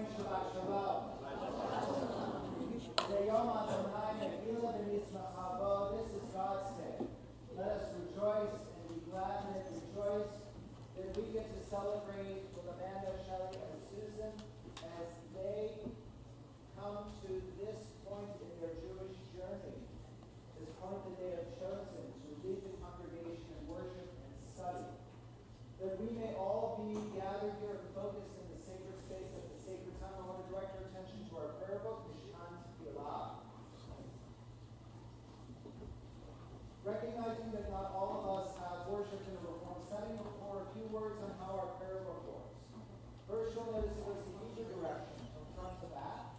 Shabbat Shalom. This is God's day. Let us rejoice and be glad in it. Rejoice that we get to celebrate with Amanda, Shelley, and Susan as they come to this point in their Jewish journey, this point that they have chosen to lead the congregation in worship and study. That we may all be gathered here and focused in the sacred space at the sacred time. I want to direct your attention to our prayer book, Mishkan Tefillah. Recognizing that not all of us have worship in a Reformed setting, before a few words on how our prayer book works. First, you'll notice it was the Hebrew direction from front to back.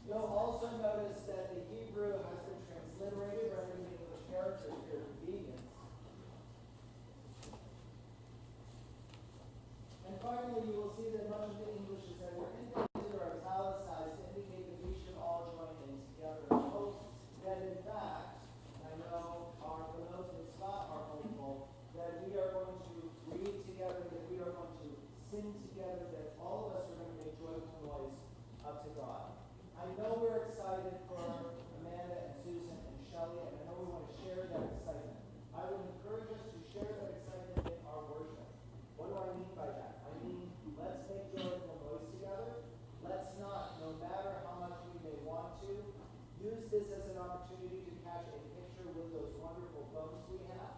You'll also notice that the Hebrew has been transliterated, rendering the English characters for your convenience. And finally, you will see that much of the English is either indented or italicized to indicate that we should all join in together. I hope that in fact, and I know our Benot and Scott are hopeful, that we are going to read together, that we are going to sing together, that all of us are going to make joyful noise up to God. I know we're excited for Amanda and Susan and Shelley, and I know we want to share that excitement. I would encourage us to share that excitement in our worship. What do I mean by that? I mean, let's make joyful noise together. Let's not, no matter how much we may want to, use this as an opportunity to catch a picture with those wonderful phones we have.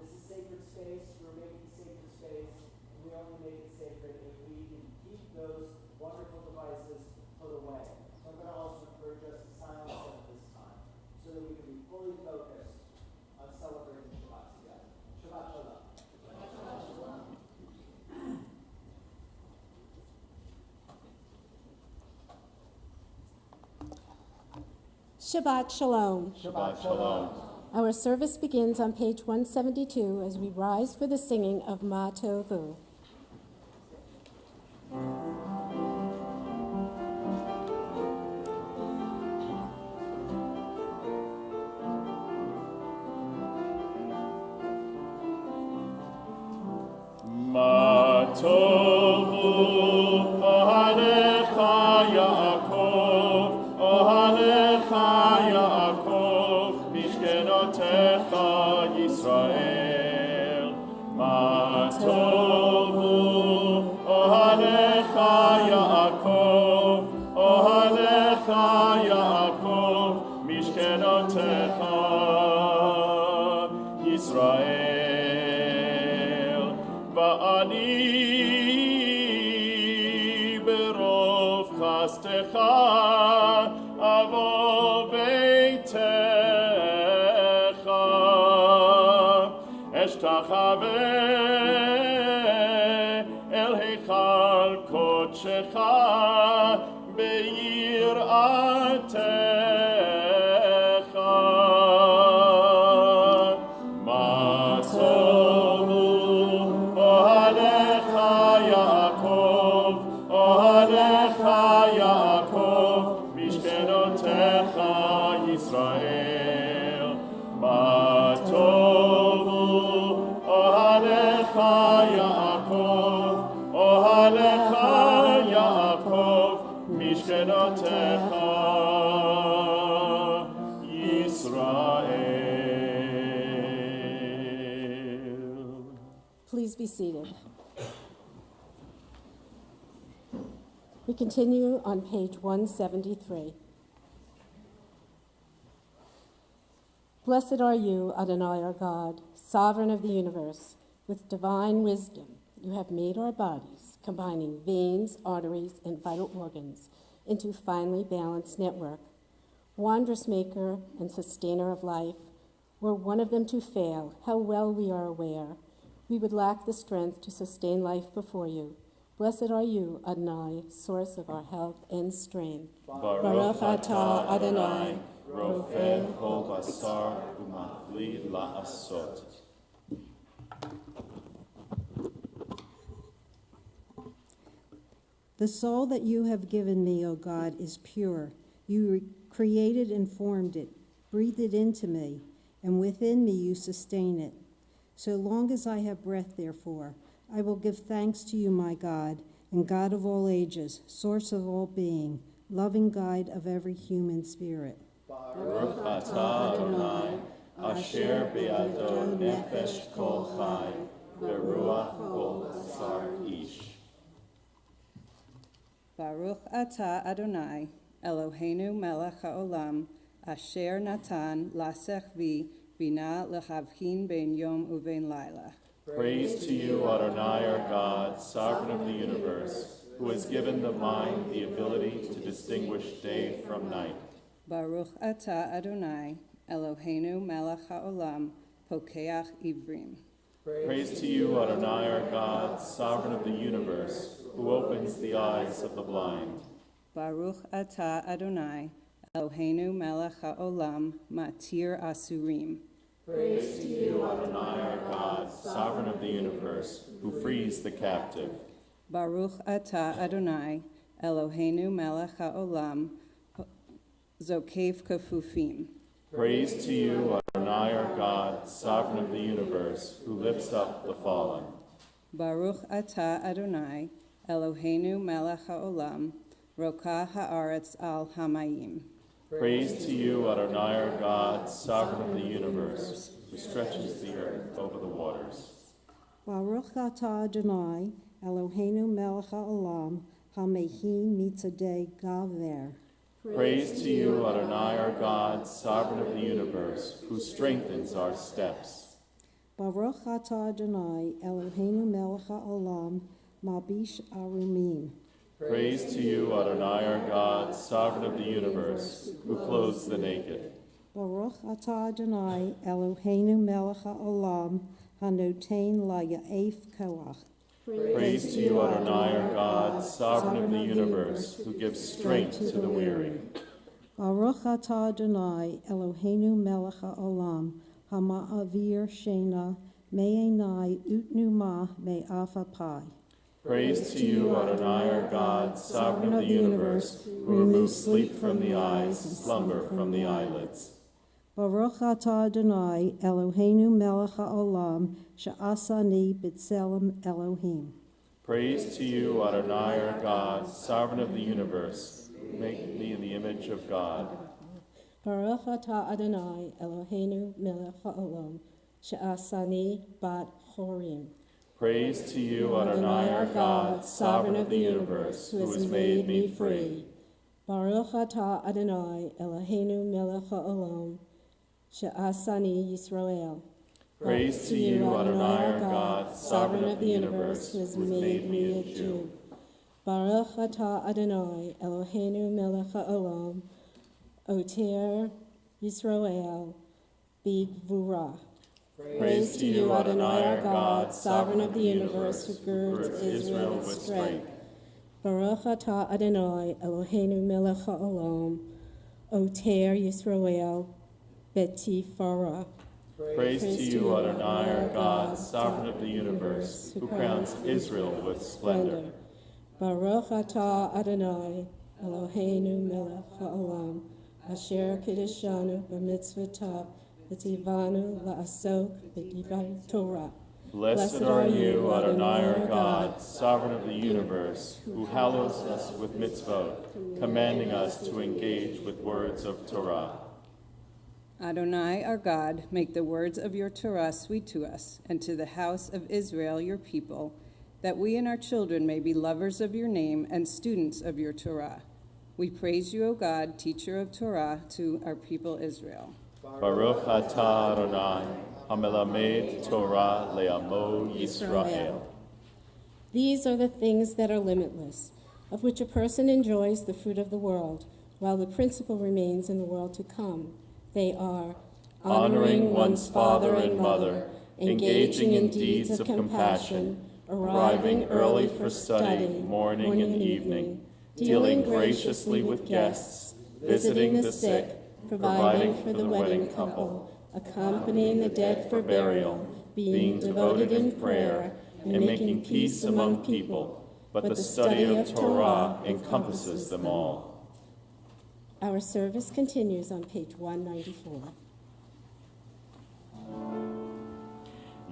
This is sacred space. We're making sacred space, and we only make it sacred if we can keep those wonderful devices put away. So I'm going to also encourage us to silence them at this time, so that we can be fully focused on celebrating Shabbat together. Shabbat Shalom. Shabbat Shalom. Shabbat Shalom. Our service begins on page 172 as we rise for the singing of Ma Tovu. Ma tovu ohalecha Yaakov, ohalecha Yaakov, mishkenotecha Yisrael. Ma tovu ohalecha Yaakov, ohalecha Yaakov, mishkenotecha Yisrael. Va'ani berov chastecha avo beitecha eshtachaveh el heichal kodshecha beiratecha ma tovu ohalecha Yaakov, ohalecha Yaakov, mishkenotecha Yisrael. Ma tovu ohalecha Yaakov, ohalecha Yaakov, mishkenotecha Yisrael. Please be seated. We continue on page 173. Blessed are you, Adonai our God, sovereign of the universe. With divine wisdom, you have made our bodies, combining veins, arteries, and vital organs into finely balanced network. Wondrous maker and sustainer of life, were one of them to fail, how well we are aware, we would lack the strength to sustain life before you. Blessed are you, Adonai, source of our health and strength. Baruch atah Adonai, rofeh kol basar umachli la'asot. The soul that you have given me, O God, is pure. You created and formed it, breathed it into me, and within me you sustain it. So long as I have breath, therefore, I will give thanks to you, my God, and God of all ages, source of all being, loving guide of every human spirit. Baruch atah Adonai, asher be'ado nefesh kol chai, ve'ruach kol basar ish. Baruch atah Adonai, Eloheinu melech haolam, asher natan lasech vi, bina lehavhin ben yom uven laila. Praise to you, Adonai, our God, sovereign of the universe, who has given the mind the ability to distinguish day from night. Baruch atah Adonai, Eloheinu melech haolam, pokeach ivrim. Praise to you, Adonai, our God, sovereign of the universe, who opens the eyes of the blind. Baruch atah Adonai, Eloheinu melech haolam, matir asurim. Praise to you, Adonai, our God, sovereign of the universe, who frees the captive. Baruch atah Adonai, Eloheinu melech haolam, zokev kafufim. Praise to you, Adonai, our God, sovereign of the universe, who lifts up the fallen. Baruch atah Adonai, Eloheinu melech haolam, rokah haaretz al hamayim. Praise to you, Adonai, our God, sovereign of the universe, who stretches the earth over the waters. Baruch atah Adonai, Eloheinu melech haolam, hamehin mitzadei gaver. Praise to you, Adonai, our God, sovereign of the universe, who strengthens our steps. Baruch atah Adonai, Eloheinu melech haolam, mabish arumim. Praise to you, Adonai, our God, sovereign of the universe, who clothes the naked. Baruch atah Adonai, Eloheinu melech haolam, hanotein laya'ef koach. Praise to you, Adonai, our God, sovereign of the universe, who gives strength to the weary. Baruch atah Adonai, Eloheinu melech haolam, hama'avir shena, me'enai utnuma me'afapai. Praise to you, Adonai, our God, sovereign of the universe, who removes sleep from the eyes and slumber from the eyelids. Baruch atah Adonai, Eloheinu melech haolam, she'asani b'tselem Elohim. Praise to you, Adonai, our God, sovereign of the universe, who make me in the image of God. Baruch atah Adonai, Eloheinu melech haolam, she'asani bat chorim. Praise to you, Adonai, our God, sovereign of the universe, who has made me free. Baruch atah Adonai, Eloheinu melech haolam, she'asani Yisrael. Praise to you, Adonai, our God, sovereign of the universe, who has made me a Jew. Baruch atah Adonai, Eloheinu melech haolam, oter Yisrael b'gvura. Praise to you, Adonai, our God, sovereign of the universe, who girds Israel with strength. Baruch atah Adonai, Eloheinu melech haolam, oter Yisrael b'tifara. Praise to you, Adonai, our God, sovereign of the universe, who crowns Israel with splendor. Baruch atah Adonai, Eloheinu melech haolam, asher kiddushanu b'mitzvotav, v'tivanu la'asok b'divrei Torah. Blessed are you, Adonai, our God, sovereign of the universe, who hallows us with mitzvot, commanding us to engage with words of Torah. Adonai, our God, make the words of your Torah sweet to us, and to the house of Israel, your people, that we and our children may be lovers of your name and students of your Torah. We praise you, O God, teacher of Torah, to our people Israel. Baruch atah Adonai, hamelamed Torah le'amo Yisrael. These are the things that are limitless, of which a person enjoys the fruit of the world, while the principle remains in the world to come. They are Honoring one's father and mother, engaging in deeds of compassion, arriving early for study, morning and evening, dealing graciously with guests, visiting the sick, providing for the wedding couple, accompanying the dead for burial, being devoted in prayer, and making peace among people. But the study of Torah encompasses them all. Our service continues on page 194.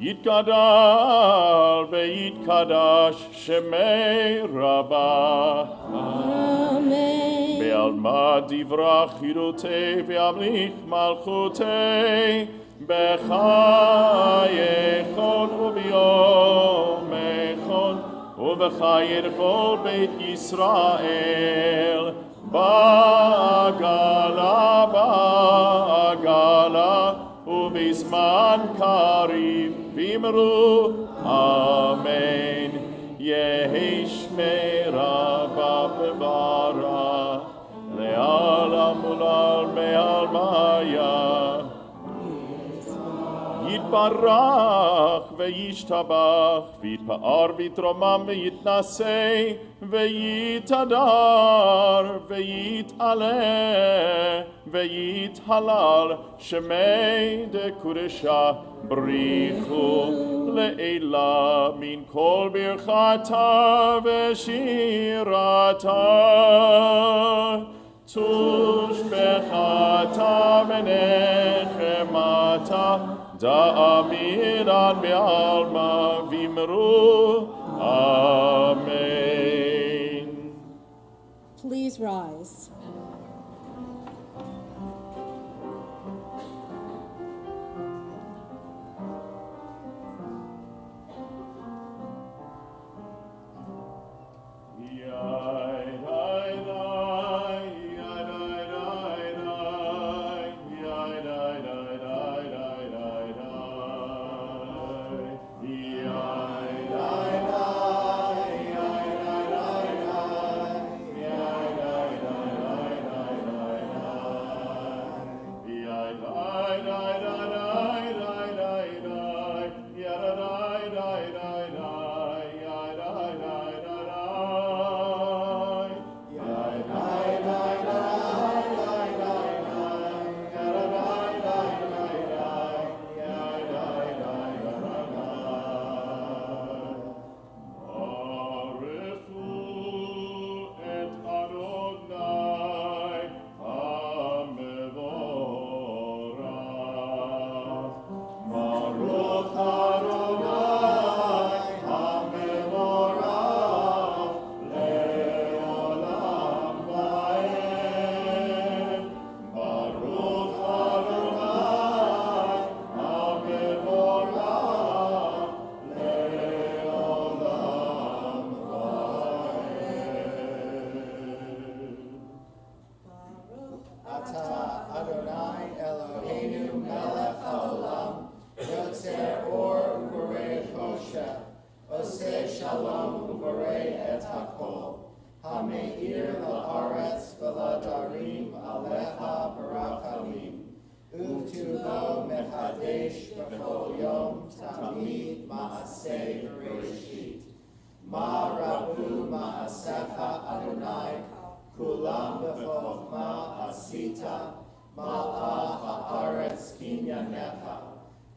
יתגדל ויתקדש שמי רבה. Amen. בעלמא דברה חירותי והמליך מלכותי בחייכון וביומכון ובחיי כל בית ישראל בעגלה ובזמן קריב ואמרו אמן. יהי שמי רבה בברך לעולם ולעלמי עלמיה. יתברך וישתבח ויתפאר ויתרומם ויתנשא ויתהדר ויתעלה ויתהלל שמי דקודשה בריחו לעילה מן כל ברכתה ושירתה תושבחתה ונחמתה דאמירן בעלמא ואמרו אמן. Please rise.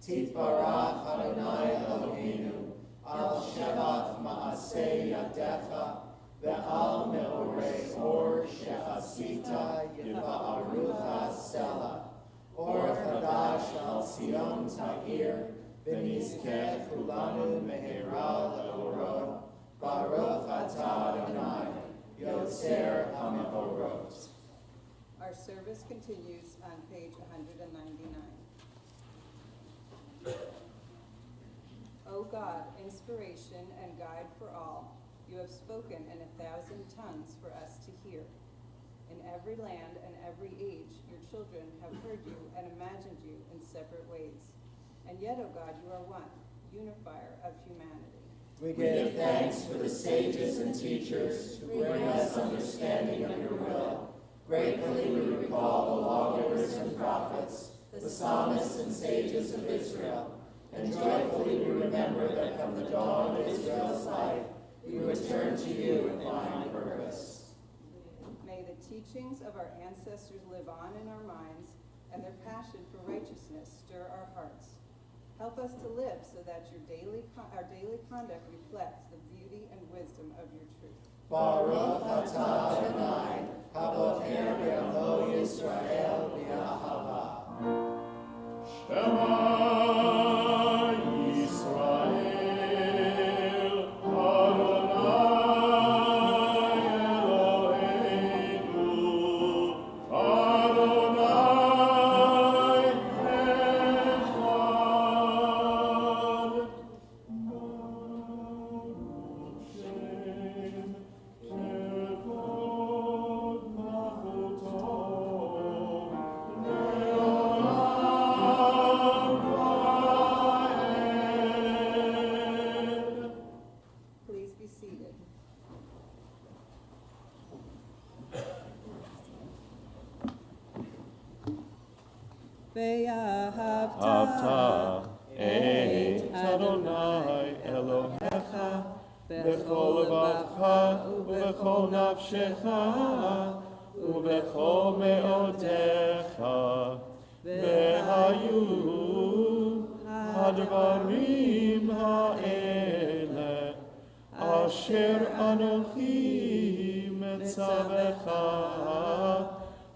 Titbarach Adonai Eloheinu, al shevat ma'asei yadecha, ve'al me'orei or she'asita yiva'arucha sela, or chadash al Sion ta'ir, v'nizkeh kulanu me'era le'orot, baruch atah Adonai, yotzer ha'me'orot. Our service continues on page 199. O God, inspiration and guide for all, you have spoken in 1,000 tongues for us to hear. In every land and every age, your children have heard you and imagined you in separate ways. And yet, O God, you are one, unifier of humanity. We give thanks for the sages and teachers who bring us understanding of your will. Gratefully we recall the lawgivers and prophets, the psalmists and sages of Israel, and joyfully we remember that from the dawn of Israel's life, we return to you and find purpose. May the teachings of our ancestors live on in our minds, and their passion for righteousness stir our hearts. Help us to live so that our daily conduct reflects the beauty and wisdom of your truth. Baruch atah Adonai, haboter be'amo Yisrael b'ahava. Shema Yisrael Avta et Adonai Elohecha bechol levavcha ubechol nafshecha ubechol meodecha vehayu hadvarim ha'ele asher anochi metzavecha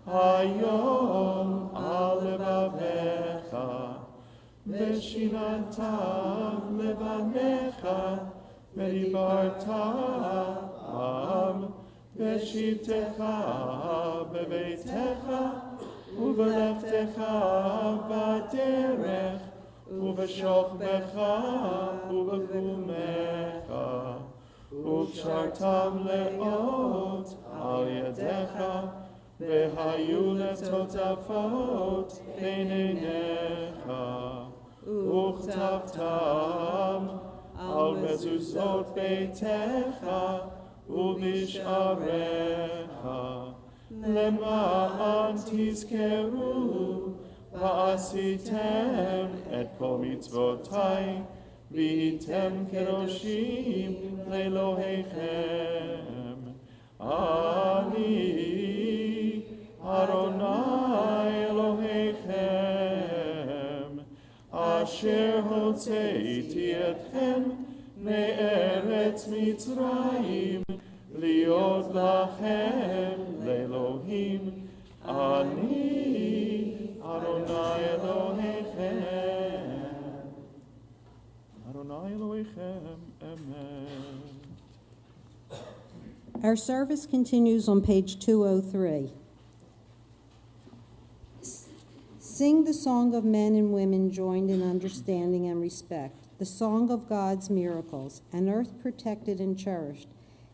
hayom al levavecha ושיננתם לבניך, ודיברתם בשבתך בביתך, ובלכתך בדרך, ובשוכבך ובקומך, וקשרתם לאות על ידיך, והיו לטוטפות בין עיניך. וכתבתם על מזוזות ביתך ובשעריך, למען תזכרו ועשיתם את כל מצוותי, והייתם קדושים לאלוהיכם. אני אדוני אלוהיכם, אשר הוצאתי אתכם מארץ מצרים, להיות לכם לאלוהים. אני אדוני אלוהיכם. אדוני אלוהיכם, אמן. Our service continues on page 203. Sing the song of men and women joined in understanding and respect, the song of God's miracles, an earth protected and cherished,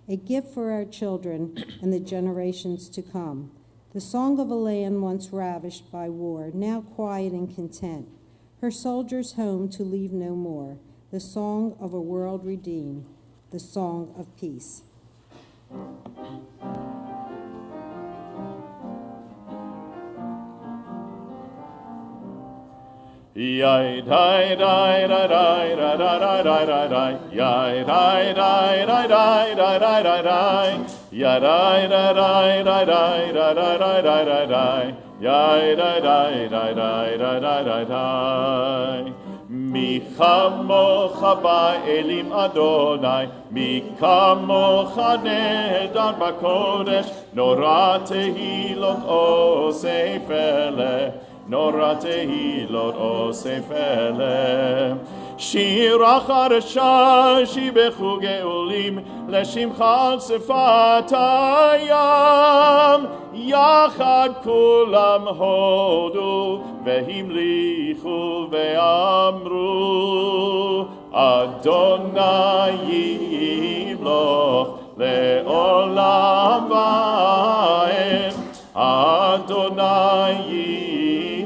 a gift for our children and the generations to come, the song of a land once ravished by war, now quiet and content, her soldiers home to leave no more, the song of a world redeemed, the song of peace. Yai dai dai dai dai dai dai dai dai dai yai dai dai dai dai dai dai dai dai yai dai dai dai dai dai dai dai dai dai dai dai yai dai dai dai dai dai dai dai dai Mi chamocha ba'elim Adonai, mi kamocha nedan b'kodesh, nora tehilot osef eleh, nora tehilot osef eleh. Shira charesha shibechu ge'ulim, לשמחה על שפת הים, יחד כולם הודו והמליכו ואמרו, אדוני ימלוך לעולם ועד, אדוני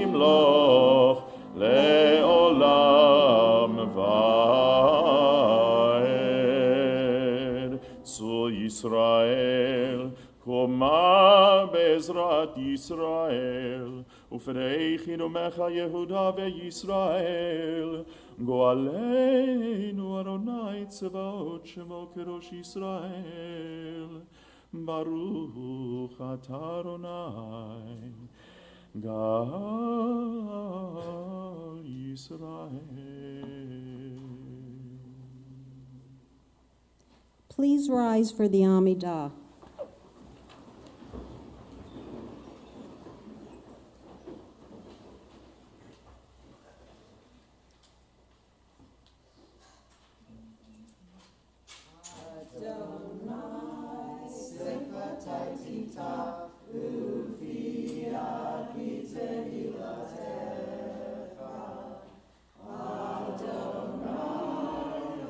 ימלוך לעולם ועד. צור ישראל, קומה בעזרת ישראל, ופרחי נעמך יהודה וישראל, גואלנו אדוני צבאות שמו קדוש ישראל. ברוך אתה אדוני, גאל ישראל. Please rise for the Amidah.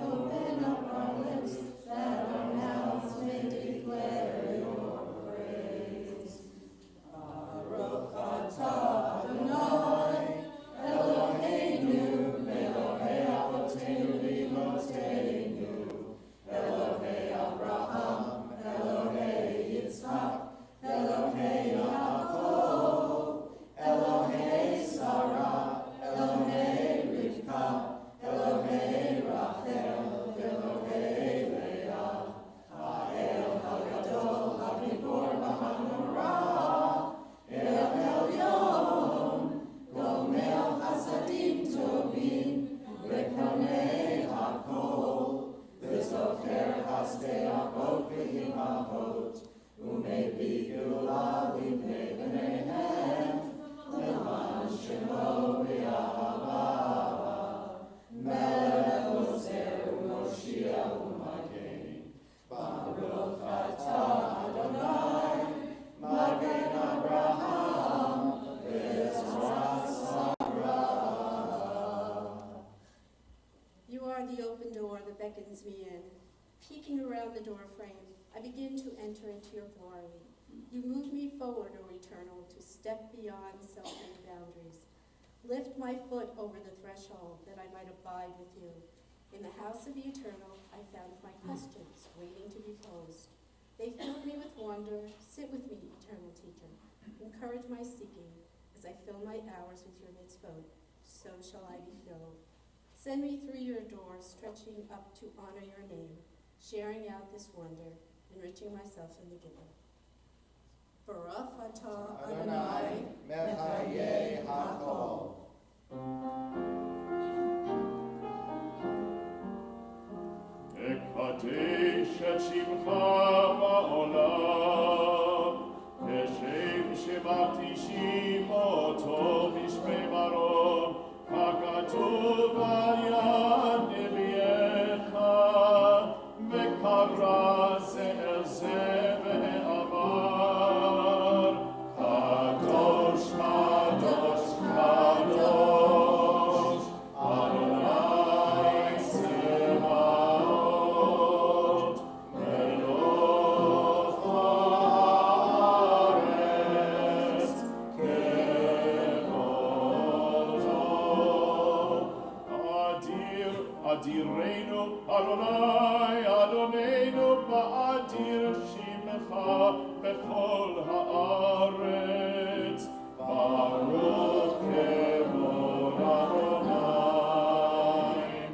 Open up our lips that our mouths may declare are the open door that beckons me in. Peeking around the door frame, I begin to enter into your glory. You move me forward, O Eternal, to step beyond self-made boundaries. Lift my foot over the threshold that I might abide with you. In the house of the Eternal, I found my questions waiting to be posed. They filled me with wonder. Sit with me, eternal teacher. Encourage my seeking. As I fill my hours with your mitzvot, so shall I be filled. Send me through your door, stretching up to honor your name, sharing out this wonder, enriching myself in the giver. Baruch atah Adonai, Mechayeh HaKol. אקדש את שמך בעולם, כשם שמקדישים אותו בשמי מרום, ככתוב על יד נביאך, וקרא זה אל זה ואמר, קדוש קדוש קדוש, אדוני צבאות, מלוך הארץ כבודו. אדירנו אדוני אדוננו באדיר שמך בכל הארץ, ברוך כבוד אדוני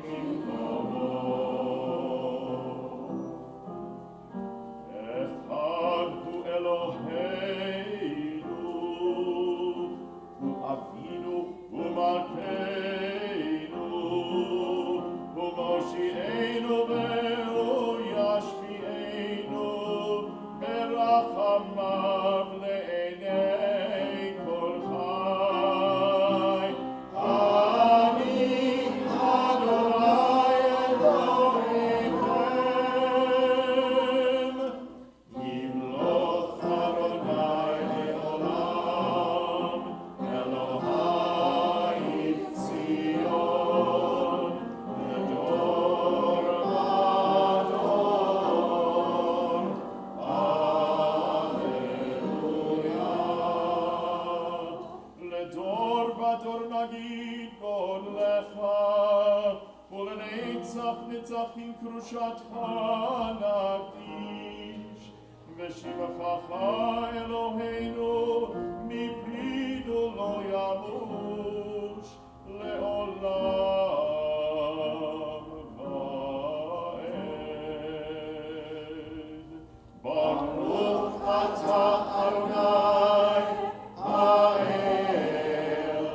במקומו. אחד הוא אלוהינו, הוא אבינו ומלכנו, הוא מושיענו והוא ישפיענו, ברחמיו לעיני כל חי. אני אדוני אלוהיכם, ימלוך אדוני לעולם, אלוהי ציון, לדור ודור. הללויה. לדור ודור נגיד בון לך, ולנצח נצחים קדושתך נקדיש, ושבחך אלוהינו מפינו לא ימוש לעולם ועד. ברוך אתה אדוני האל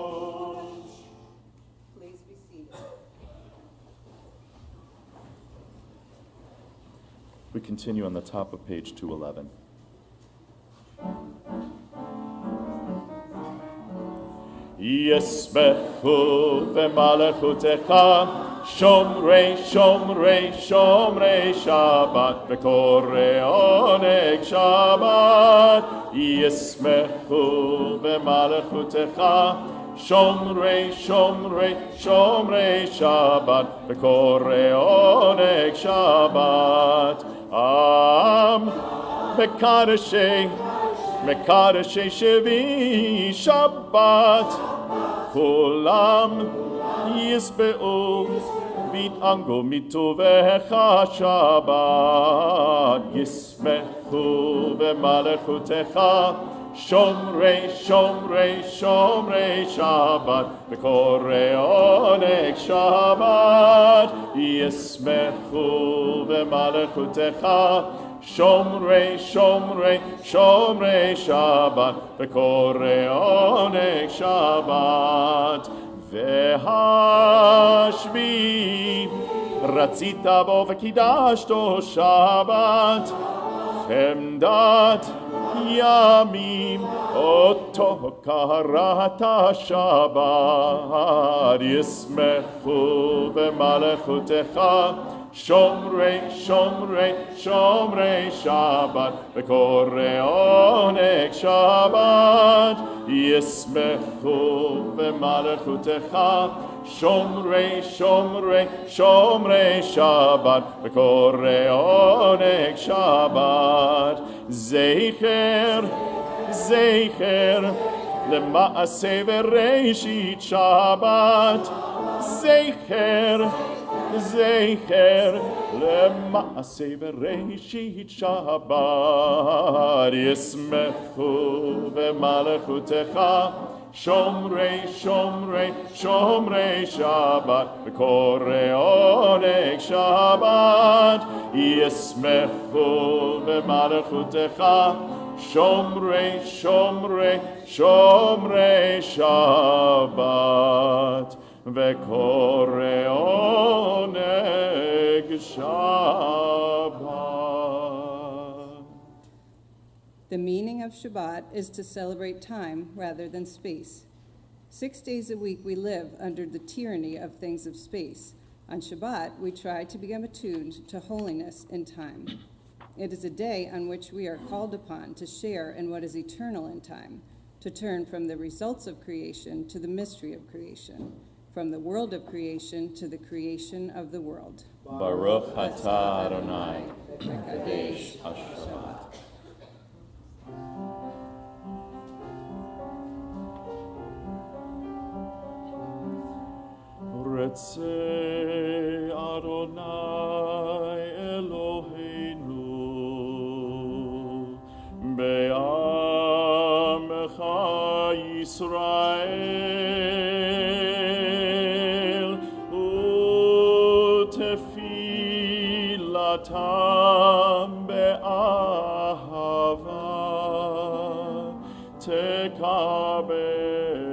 הקדוש. Please be seated. We continue on the top of page 211. ישמחו במלכותך שומרי שומרי שומרי שבת וקוראי עונג שבת. ישמחו במלכותך שומרי שומרי שומרי שבת וקוראי עונג שבת. עם מקדשי שבי שבת, כולם ישבעו ויתענגו מטובך שבת. ישמחו במלכותך שומרי שומרי שומרי שבת וקוראי עונג שבת. ישמחו במלכותך שומרי שומרי שומרי שבת וקוראי עונג שבת. והשביעי רצית בו וקידשתו שבת, חמדת ימים אותו קראת שבת. ישמחו במלכותך שומרי שומרי שומרי שבת וקוראי עונג שבת. ישמחו במלכותך, שומרי שומרי שומרי שבת, וקורא עונג שבת. זכר זכר למעשה וראשית שבת, זכר זכר למעשה וראשית שבת. ישמחו במלכותך, שומרי שומרי שומרי שבת, וקורא עונג שבת. ישמחו במלכותך, שומרי שומרי שומרי שבת, וקורא עונג שבת. The meaning of Shabbat is to celebrate time rather than space. 6 days a week we live under the tyranny of things of space. On Shabbat, we try to become attuned to holiness in time. It is a day on which we are called upon to share in what is eternal in time, to turn from the results of creation to the mystery of creation, from the world of creation to the creation of the world. Baruch atah Adonai, Mekadesh HaShabbat. Retzei Adonai Eloheinu be'amecha Yisrael utefilatam be'ahava tekabel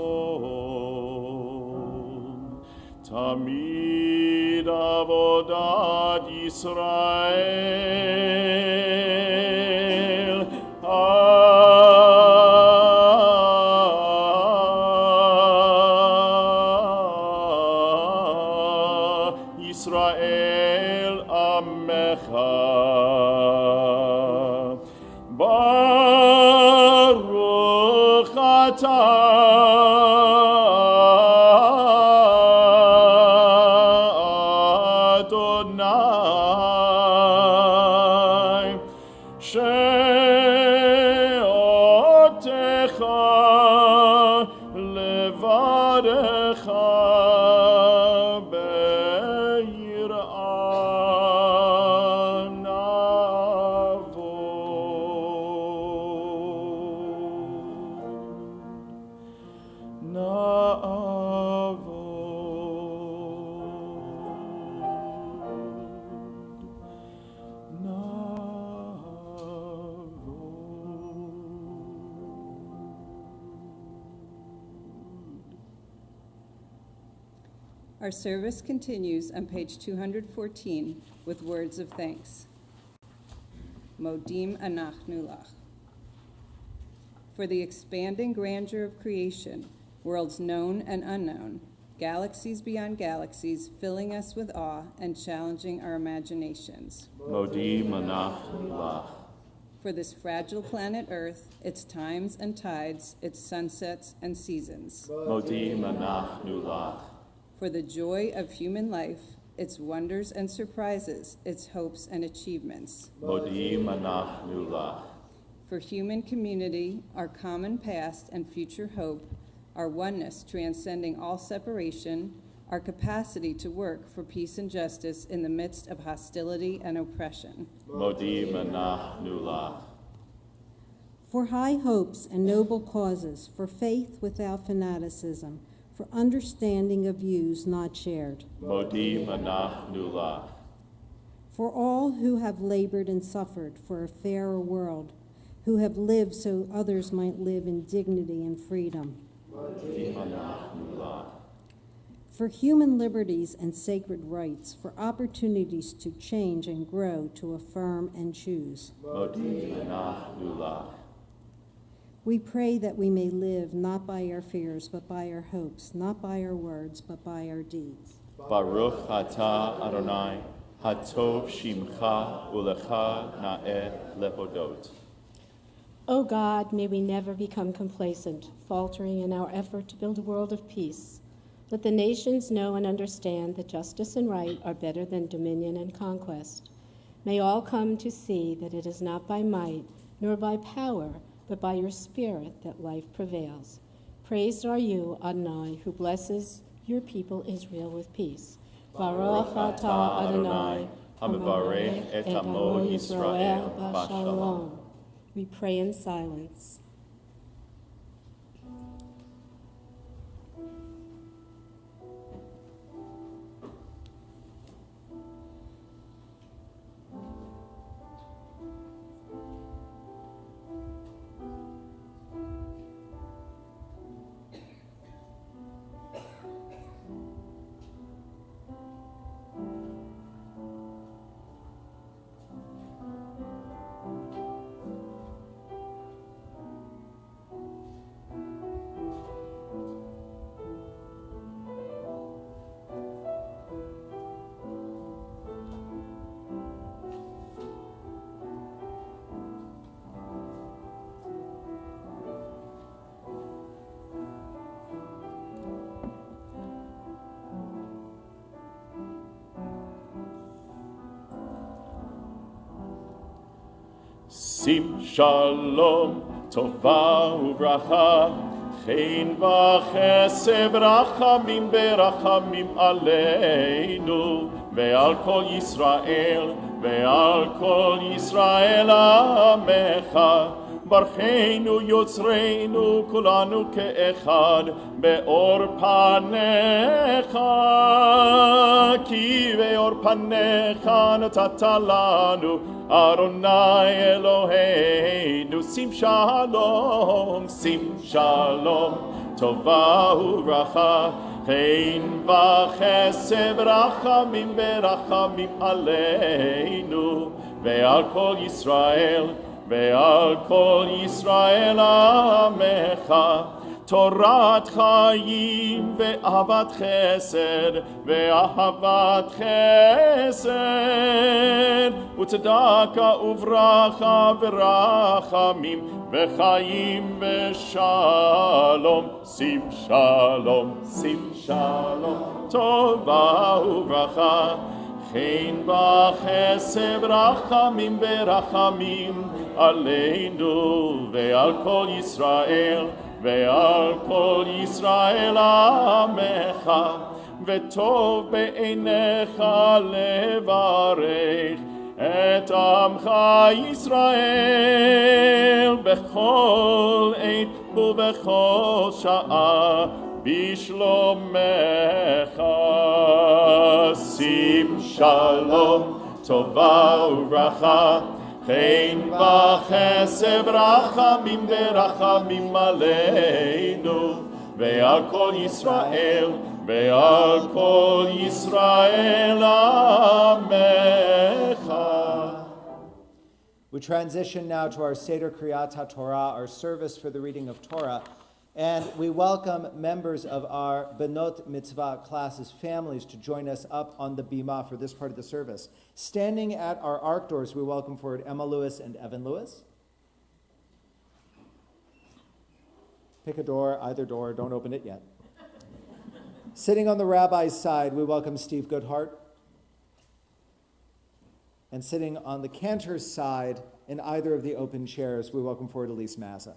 ratzon tamid avodat Yisrael Yisrael amecha Baruch atah Adonai she'otecha levadecha be'yirah Our service continues on page 214 with words of thanks. Modim anachnu lach. For the expanding grandeur of creation, worlds known and unknown, galaxies beyond galaxies, filling us with awe and challenging our imaginations. Modim anachnu lach. For this fragile planet Earth, its times and tides, its sunsets and seasons. Modim anachnu lach. For the joy of human life, its wonders and surprises, its hopes and achievements. Modim anachnu lach. For human community, our common past and future hope, our oneness transcending all separation, our capacity to work for peace and justice in the midst of hostility and oppression. Modim anachnu lach. For high hopes and noble causes, for faith without fanaticism, for understanding of views not shared. Modim anachnu lach. For all who have labored and suffered for a fairer world, who have lived so others might live in dignity and freedom. Modim anachnu lach. For human liberties and sacred rights, for opportunities to change and grow, to affirm and choose. Modim anachnu lach. We pray that we may live not by our fears, but by our hopes, not by our words, but by our deeds. Baruch atah Adonai, Hatov Shimcha Ulecha Na'eh Lehodot. O God, may we never become complacent, faltering in our effort to build a world of peace. Let the nations know and understand that justice and right are better than dominion and conquest. May all come to see that it is not by might nor by power, but by your Spirit that life prevails. Praised are you, Adonai, who blesses your people Israel with peace. Baruch atah Adonai, Hamavarech et Amo Yisrael Bashalom. We pray in silence. Sim shalom, tova uvracha, chen v'chesed rachamim v'rachamim aleinu, ve'al kol Yisrael, ve'al kol Yisrael amecha, barcheinu yotzreinu kulanu ke'echad, be'or panecha, ki ve'or panecha natata lanu, Adonai Eloheinu, sim shalom, tova uvracha, chen v'chesed rachamim v'rachamim aleinu, ve'al kol Yisrael, ve'al kol Yisrael amecha, Torat chayim ve'avat chesed, ve'ahavat chesed, u'tzedaka uvracha ve'rachamim, ve'chayim ve'shalom, sim shalom, tova uvracha, chen v'chesed rachamim ve'rachamim, aleinu ve'al kol Yisrael, ve'al kol Yisrael amecha, ve'tov be'einecha levarech et amcha Yisrael bechol eit u'bechol sha'a bishlomecha. Sim shalom, tova uvracha, chen v'chesed rachamim v'rachamim aleinu, ve'al kol Yisrael, ve'al kol Yisrael amecha. We transition now to our Seder Kriyat HaTorah, our service for the reading of Torah. And we welcome members of our Benot Mitzvah classes, families, to join us up on the bima for this part of the service. Standing at our ark doors, we welcome forward Emma Lewis and Evan Lewis. Pick a door, either door, don't open it yet. Sitting on the rabbi's side, we welcome Steve Goodhart. And sitting on the cantor's side, in either of the open chairs, we welcome forward Elise Mazza.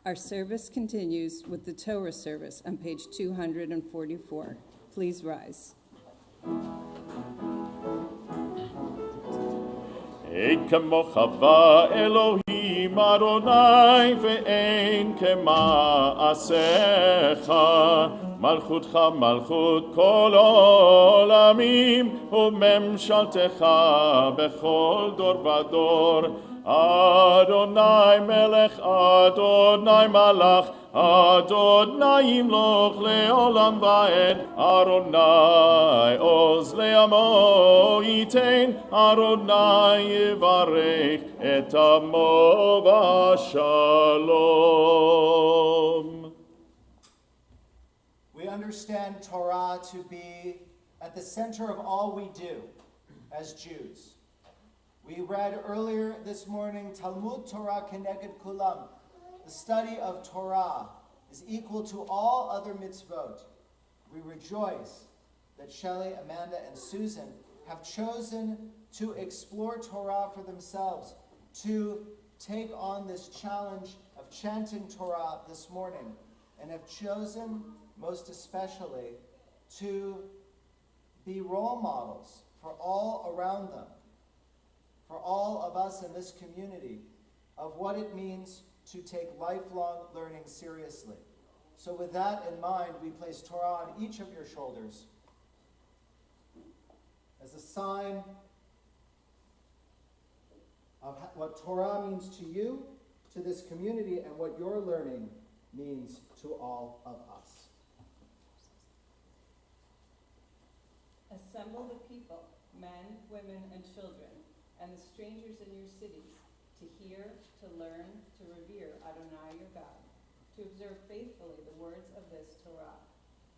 Our service continues with the Torah service on page 244. Please rise. Ein kamocha Elohim Adonai ve'ein kema'asecha, malchutcha malchut kol olamim, umemshaltecha bechol dor vador, Adonai melech, Adonai malach, Adonai yimloch leolam vaed, Adonai oz le'amo yitain, Adonai yivarech et amo v'shalom. We understand Torah to be at the center of all we do as Jews. We read earlier this morning, Talmud Torah Keneged Kulam. The study of Torah is equal to all other mitzvot. We rejoice that Shelley, Amanda, and Susan have chosen to explore Torah for themselves, to take on this challenge of chanting Torah this morning, and have chosen, most especially, to be role models for all around them, for all of us in this community, of what it means to take lifelong learning seriously. So with that in mind, we place Torah on each of your shoulders as a sign of what Torah means to you, to this community, and what your learning means to all of us. Assemble the people, men, women, and children, and the strangers in your cities, to hear, to learn, to revere Adonai your God, to observe faithfully the words of this Torah,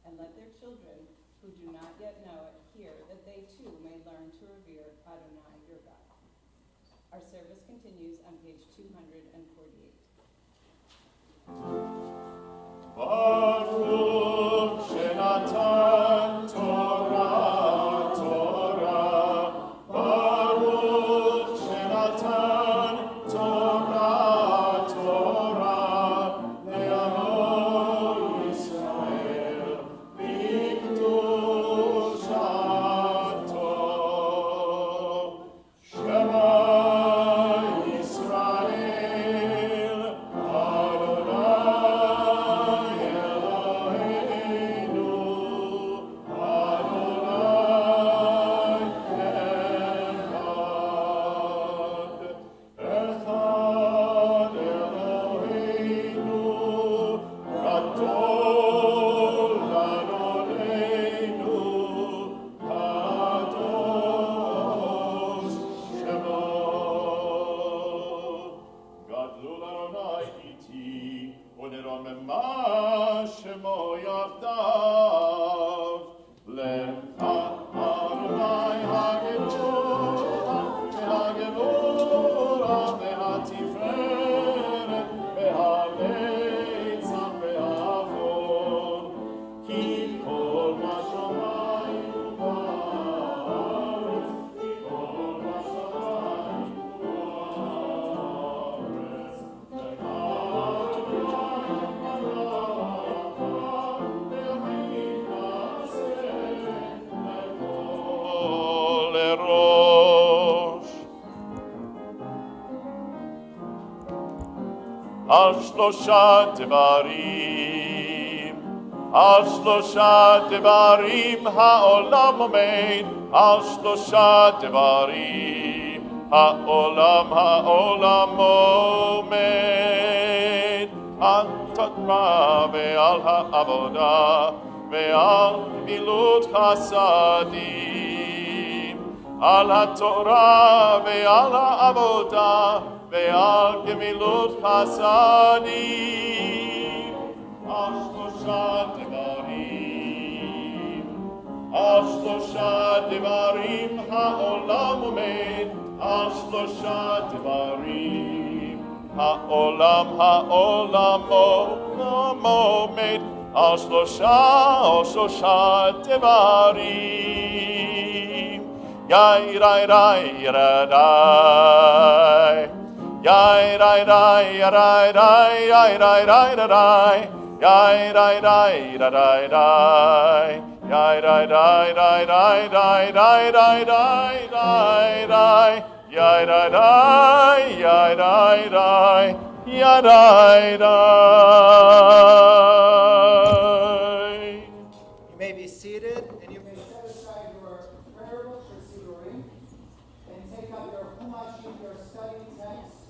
and let their children, who do not yet know it, hear, that they too may learn to revere Adonai your God. Our service continues on page 248. Baruch Shenatan Torah, Torah. Baruch Shenatan Torah, Torah. Le'amo Yisrael b'kedushato. Shema Yisrael Adonai Eloheinu, Adonai Echad Eloheinu, Gadol Adonenu, Kadosh Shemo. Gadol Adonai iti, ונרוממה שמו יחדיו. לך אדוני הגדולה והגבורה והתפארת והנצח והעוון. כי כל מה שמיים ובארץ, כי כל מה שמיים ובארץ, לך לראש. על שלושה דברים, על שלושה דברים העולם עומד, על שלושה דברים העולם עומד. על תורה ועל העבודה ועל גמילות חסדים, על התורה ועל העבודה ועל גמילות חסדים. על שלושה דברים, על שלושה דברים העולם עומד, על שלושה דברים העולם עומד, על שלושה דברים. Yai rai rai rai, yai rai rai rai rai, yai rai rai rai, yai rai rai rai rai, yai rai rai rai rai rai rai rai rai rai rai, yai rai rai yai rai rai, yai rai rai. You may be seated, and you may set aside your prayer book for Sidurim. and take up your Humashim, your study text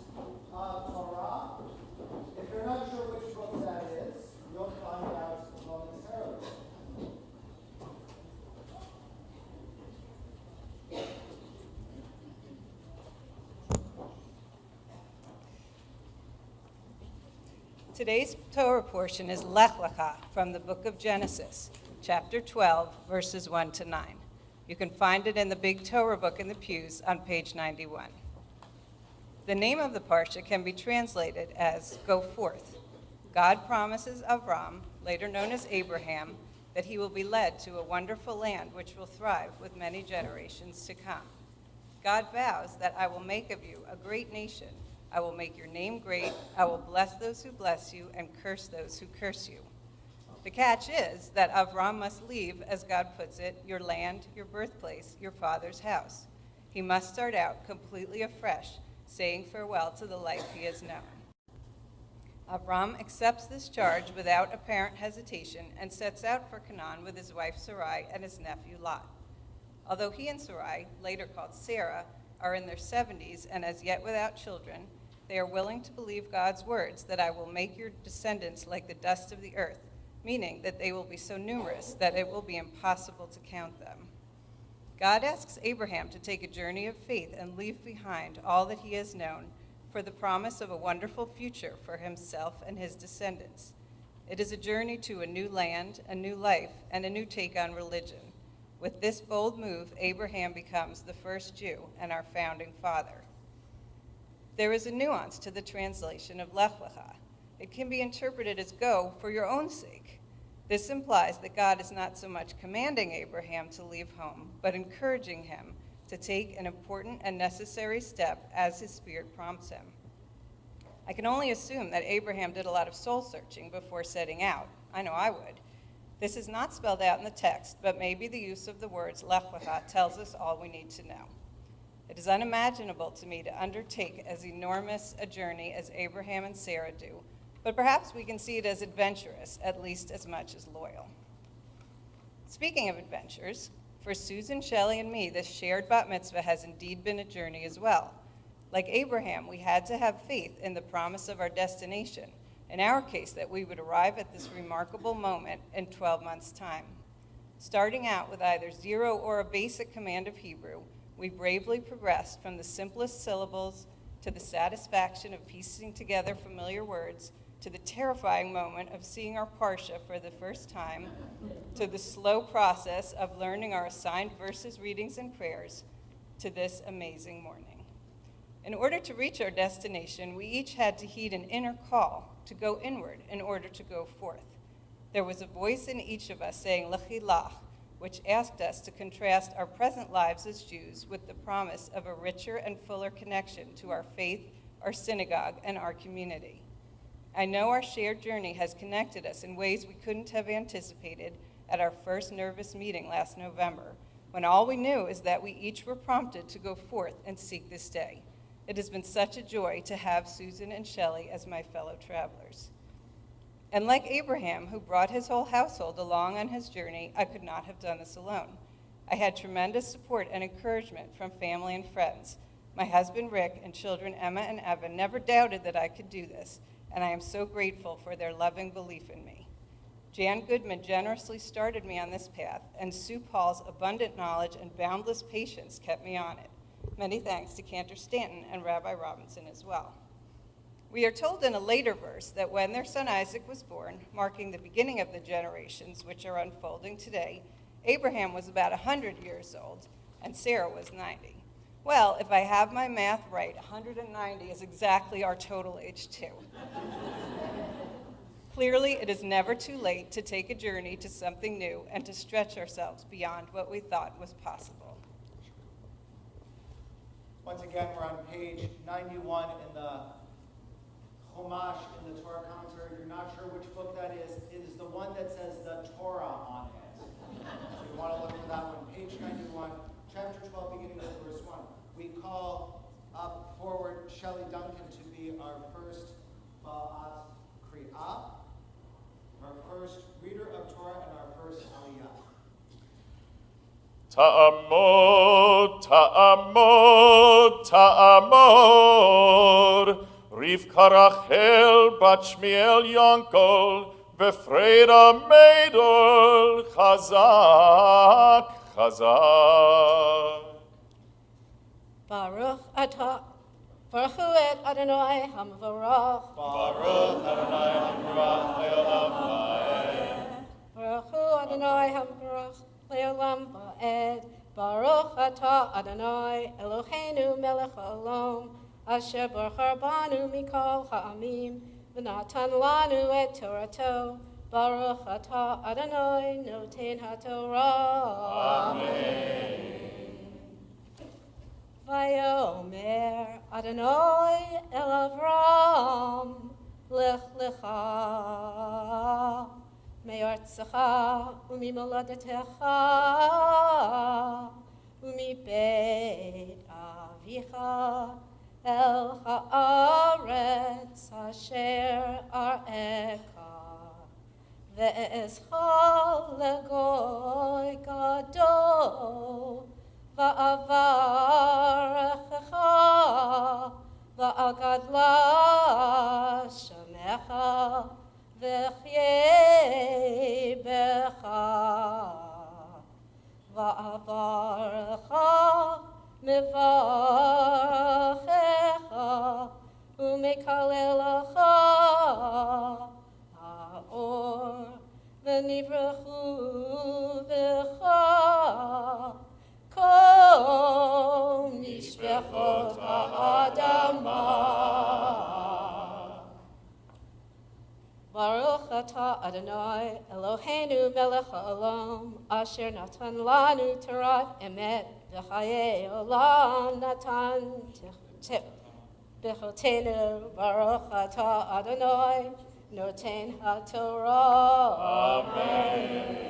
of Torah. If you're not sure which book that is, you'll find out momentarily. Today's Torah portion is Lech Lecha from the book of Genesis, chapter 12, verses 1 to 9. You can find it in the big Torah book in the pews on page 91. The name of the parsha can be translated as Go Forth. God promises Avram, later known as Abraham, that he will be led to a wonderful land which will thrive with many generations to come. God vows that I will make of you a great nation. I will make your name great. I will bless those who bless you and curse those who curse you. The catch is that Avram must leave, as God puts it, your land, your birthplace, your father's house. He must start out completely afresh, saying farewell to the life he has known. Avram accepts this charge without apparent hesitation and sets out for Canaan with his wife Sarai and his nephew Lot. Although he and Sarai, later called Sarah, are in their 70s and as yet without children, they are willing to believe God's words that I will make your descendants like the dust of the earth, meaning that they will be so numerous that it will be impossible to count them. God asks Abraham to take a journey of faith and leave behind all that he has known for the promise of a wonderful future for himself and his descendants. It is a journey to a new land, a new life, and a new take on religion. With this bold move, Abraham becomes the first Jew and our founding father. There is a nuance to the translation of Lech Lecha. It can be interpreted as go for your own sake. This implies that God is not so much commanding Abraham to leave home, but encouraging him to take an important and necessary step as his spirit prompts him. I can only assume that Abraham did a lot of soul searching before setting out. I know I would. This is not spelled out in the text, but maybe the use of the words Lech Lecha tells us all we need to know. It is unimaginable to me to undertake as enormous a journey as Abraham and Sarah do, but perhaps we can see it as adventurous, at least as much as loyal. Speaking of adventures, for Susan, Shelley, and me, this shared bat mitzvah has indeed been a journey as well. Like Abraham, we had to have faith in the promise of our destination, in our case, that we would arrive at this remarkable moment in 12 months' time. Starting out with either zero or a basic command of Hebrew, we bravely progressed from the simplest syllables to the satisfaction of piecing together familiar words, to the terrifying moment of seeing our parsha for the first time, to the slow process of learning our assigned verses, readings, and prayers, to this amazing morning. In order to reach our destination, we each had to heed an inner call to go inward in order to go forth. There was a voice in each of us saying, Lechi lach, which asked us to contrast our present lives as Jews with the promise of a richer and fuller connection to our faith, our synagogue, and our community. I know our shared journey has connected us in ways we couldn't have anticipated at our first nervous meeting last November, when all we knew is that we each were prompted to go forth and seek this day. It has been such a joy to have Susan and Shelley as my fellow travelers. And like Abraham, who brought his whole household along on his journey, I could not have done this alone. I had tremendous support and encouragement from family and friends. My husband, Rick, and children, Emma and Evan, never doubted that I could do this, and I am so grateful for their loving belief in me. Jan Goodman generously started me on this path, and Sue Paul's abundant knowledge and boundless patience kept me on it. Many thanks to Cantor Stanton and Rabbi Robinson as well. We are told in a later verse that when their son Isaac was born, marking the beginning of the generations which are unfolding today, Abraham was about 100 years old and Sarah was 90. Well, if I have my math right, 190 is exactly our total age too. Clearly, it is never too late to take a journey to something new and to stretch ourselves beyond what we thought was possible. Once again, we're on page 91 in the Chumash in the Torah commentary. If you're not sure which book that is, it is the one that says the Torah on it. So you want to look for that one. Page 91, chapter 12, beginning with verse 1. We call up forward Shelley Duncan to be our first Ba'at Kri'ah, our first reader of Torah, and our first Aliyah. Ta'amod, ta'amod, ta'amod. Rivka Rachel bat Shmiel Yankel, Befreda Meidol, Chazak, Chazak. Baruch atah, Baruch et Adonai HaMevorach. Baruch Adonai HaMevorach le'olam va'ed. Baruch Adonai HaMevorach le'olam va'ed. Baruch atah Adonai Eloheinu melech haolam, asher bachar banu mikol ha'amim, v'natan lanu et Torato. Baruch atah Adonai noten haTorah. Amen. Vayomer Adonai el Avram, lech lecha, me'artzecha u'mimoladetecha, u'mibeit avicha, el haaretz asher arecha, ve'ezcha legoy gadol, va'avarechecha, va'agadla shamecha, v'chyei becha, va'avarecha, mevarechecha, u'mekalelecha, ha'or, v'nivrechu v'cha, Kol mishpechot ha'adama. Baruch atah Adonai Eloheinu melech haolam, asher natan lanu Torat emet v'chayei olam natan b'chotenu. Baruch atah Adonai noten haTorah. Amen.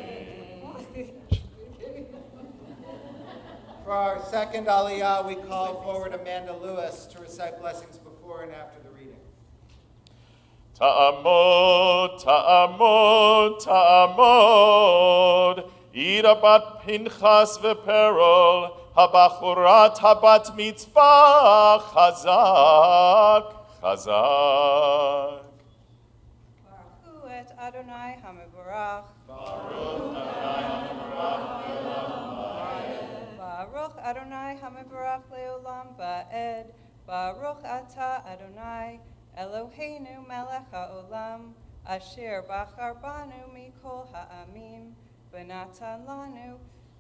For our second Aliyah, we call forward Amanda Lewis to recite blessings before and after the reading. Ta'amod, ta'amod, ta'amod. Ira bat Pinchas ve'Perol, habachurat habat mitzvah, chazak, chazak. Baruch et Adonai HaMevorach. Baruch Adonai HaMevorach le'olam va'ed. Baruch atah Adonai Eloheinu melech haolam, asher bachar banu mikol ha'amim, v'natan lanu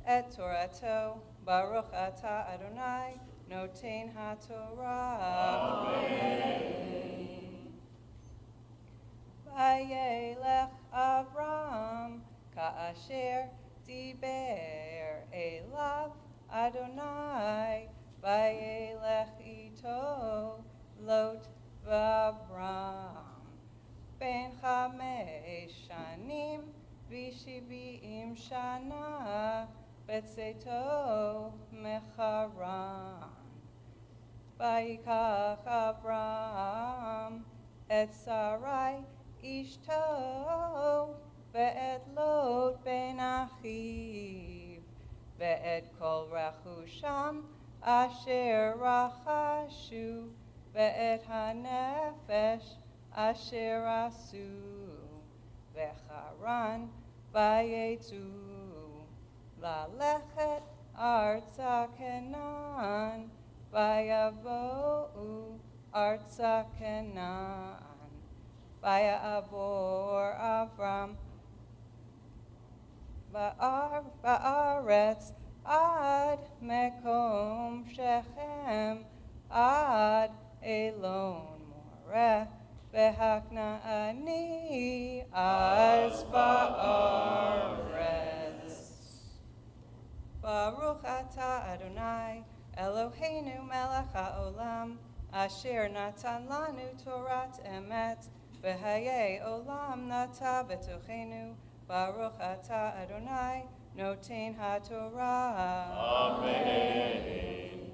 et Torato. Baruch atah Adonai noten haTorah. Amen. Vayelech Avram ka'asher diber elav Adonai, vayelech ito Lot v'Avram, ben chamesh shanim v'shiv'im shana, betzeto mecharan. Vayikach Avram et Sarai ishto, ve'et Lot ben achiv, ve'et kol rachusham asher rachashu, ve'et hanefesh asher asu, ve'charan vayetzu, lalechet arza Kenan, vayavo'u arza Kenan, vayavor Avram ba'aretz ad mekom Shechem, ad Elon Moreh, v'hakna'ani az ba'aretz. Baruch atah Adonai Eloheinu melech haolam, asher natan lanu Torat emet, v'hayei olam nata b'tochenu. Baruch atah Adonai noten haTorah. Amen.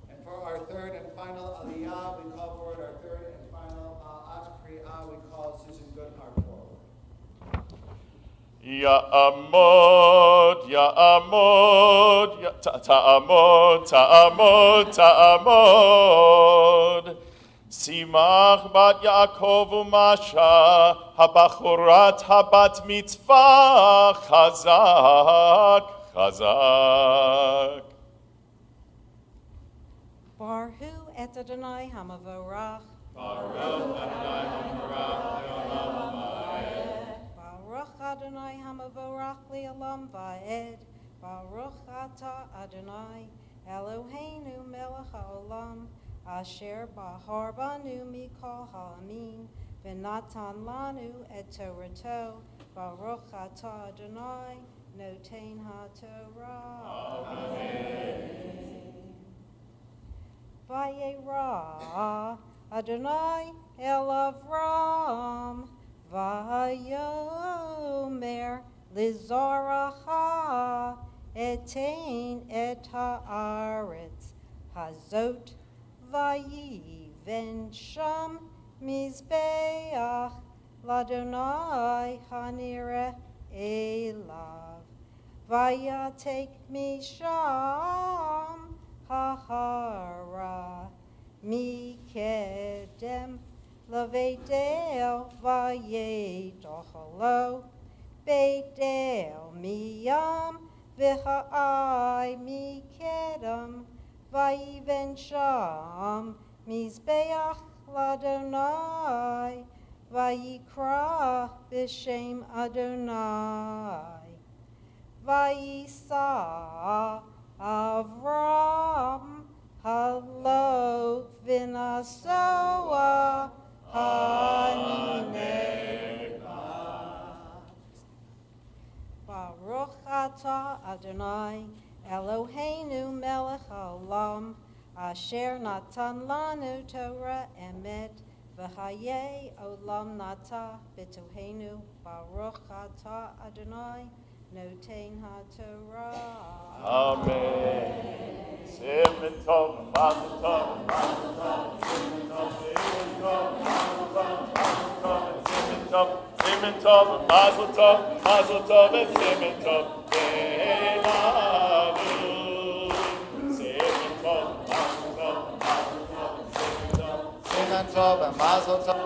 And for our third and final Aliyah, we call forward our third and final At Kriyah, we call Susan Goodhart forward. Ya'amod תעמוד. שימח בת יעקב ומשא, הבחורת הבת מצווה, חזק, חזק. Baruch et Adonai Hamavorach. Baruch Adonai Hamavorach Le'olam Va'ed. Baruch Atah Adonai Eloheinu Melech HaOlam Asher Bahar Banu Mikol Ha'amin V'natan Lanu et Torato. Baruch Atah Adonai Noten HaTorah. Vayera Adonai El Avram Vayomer Lizaracha Etain et haaretz hazot vayiven sham mizbeach ladonai hanire elav vayatek misham hahara mikedem levedel vayetochalo bedel miyam v'ha'ai mikedem vayiven sham mizbeach ladonai vayikra b'shem Adonai vayisa Avram halok v'nasoa hanega. Baruch atah Adonai Eloheinu melech haolam asher natan lanu Torah emet v'hayei olam nata b'tohenu. Baruch atah Adonai Noten HaTorah. Amen. Simen tov, mazel tov, mazel tov, simen tov, simen tov, simen tov, mazel tov, mazel tov, and simen tov, le'elanu. Simen tov, mazel tov, mazel tov, simen tov, Simen tov and mazel tov.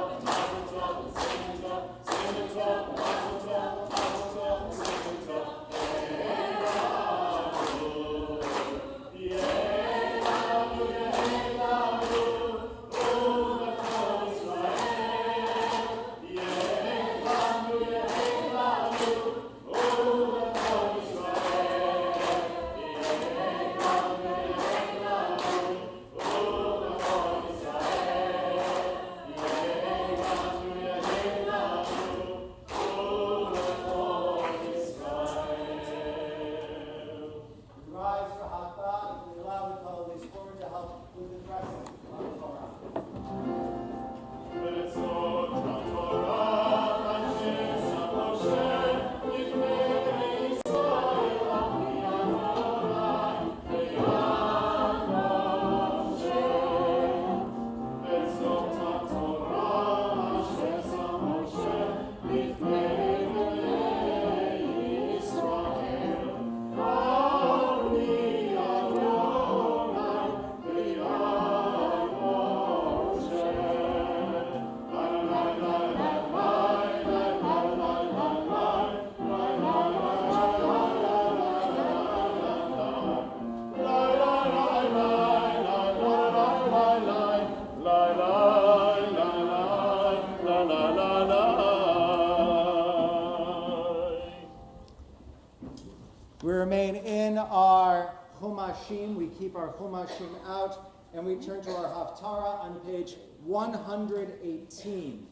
We remain in our Chumashim. We keep our Chumashim out, and we turn to our Haftarah on page 118.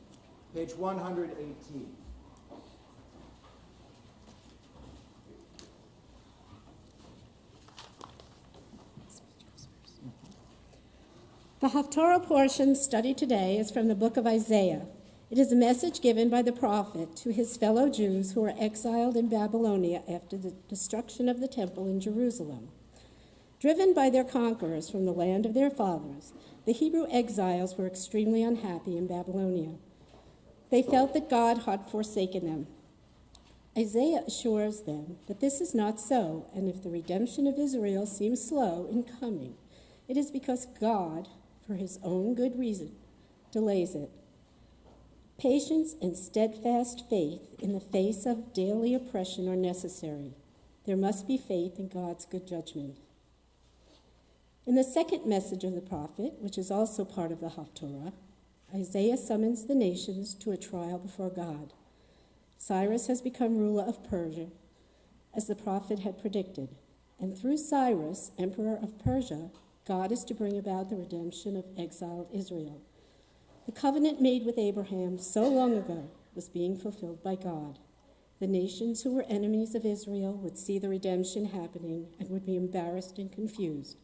Page 118. The Haftarah portion studied today is from the book of Isaiah. It is a message given by the prophet to his fellow Jews who were exiled in Babylonia after the destruction of the temple in Jerusalem. Driven by their conquerors from the land of their fathers, the Hebrew exiles were extremely unhappy in Babylonia. They felt that God had forsaken them. Isaiah assures them that this is not so, and if the redemption of Israel seems slow in coming, it is because God, for his own good reason, delays it. Patience and steadfast faith in the face of daily oppression are necessary. There must be faith in God's good judgment. In the second message of the prophet, which is also part of the Haftorah, Isaiah summons the nations to a trial before God. Cyrus has become ruler of Persia, as the prophet had predicted, and through Cyrus, emperor of Persia, God is to bring about the redemption of exiled Israel. The covenant made with Abraham so long ago was being fulfilled by God. The nations who were enemies of Israel would see the redemption happening and would be embarrassed and confused,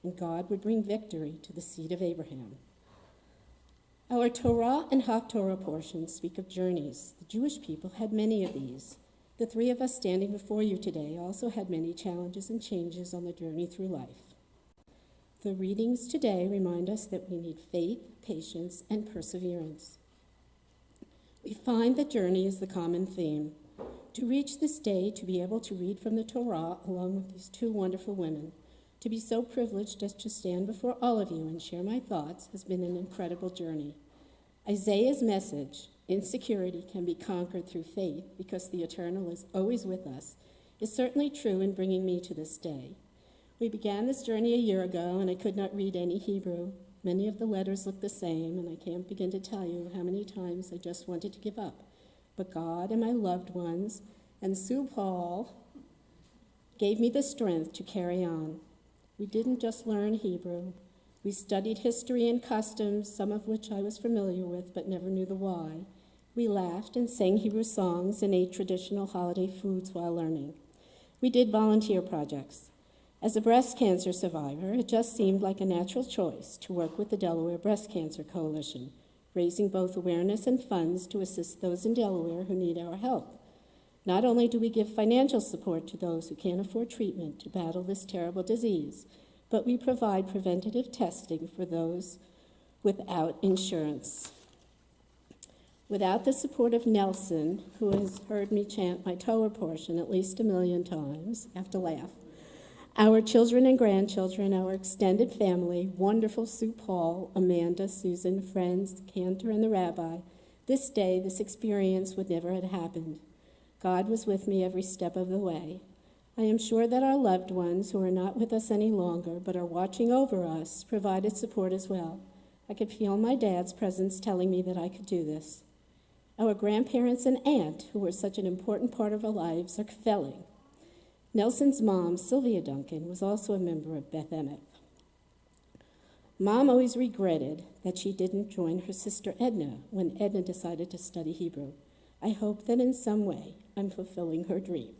and God would bring victory to the seed of Abraham. Our Torah and Haftorah portions speak of journeys. The Jewish people had many of these. The three of us standing before you today also had many challenges and changes on the journey through life. The readings today remind us that we need faith, patience, and perseverance. We find that journey is the common theme. To reach this day, to be able to read from the Torah along with these two wonderful women, to be so privileged as to stand before all of you and share my thoughts has been an incredible journey. Isaiah's message, insecurity can be conquered through faith because the Eternal is always with us, is certainly true in bringing me to this day. We began this journey a year ago, and I could not read any Hebrew. Many of the letters look the same, and I can't begin to tell you how many times I just wanted to give up. But God and my loved ones and Sue Paul gave me the strength to carry on. We didn't just learn Hebrew. We studied history and customs, some of which I was familiar with but never knew the why. We laughed and sang Hebrew songs and ate traditional holiday foods while learning. We did volunteer projects. As a breast cancer survivor, it just seemed like a natural choice to work with the Delaware Breast Cancer Coalition, raising both awareness and funds to assist those in Delaware who need our help. Not only do we give financial support to those who can't afford treatment to battle this terrible disease, but we provide preventative testing for those without insurance. Without the support of Nelson, who has heard me chant my Torah portion at least 1 million times, I have to laugh, our children and grandchildren, our extended family, wonderful Sue Paul, Amanda, Susan, friends, Cantor, and the rabbi, this day, this experience would never have happened. God was with me every step of the way. I am sure that our loved ones who are not with us any longer but are watching over us provided support as well. I could feel my dad's presence telling me that I could do this. Our grandparents and aunt, who were such an important part of our lives, are felling. Nelson's mom, Sylvia Duncan, was also a member of Beth Emet. Mom always regretted that she didn't join her sister Edna when Edna decided to study Hebrew. I hope that in some way I'm fulfilling her dream.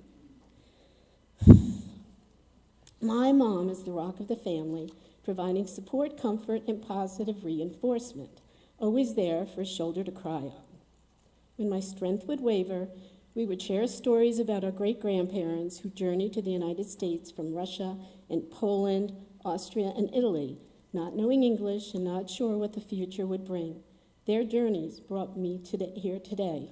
My mom is the rock of the family, providing support, comfort, and positive reinforcement, always there for a shoulder to cry on. When my strength would waver, we would share stories about our great-grandparents who journeyed to the United States from Russia and Poland, Austria, and Italy, not knowing English and not sure what the future would bring. Their journeys brought me here today.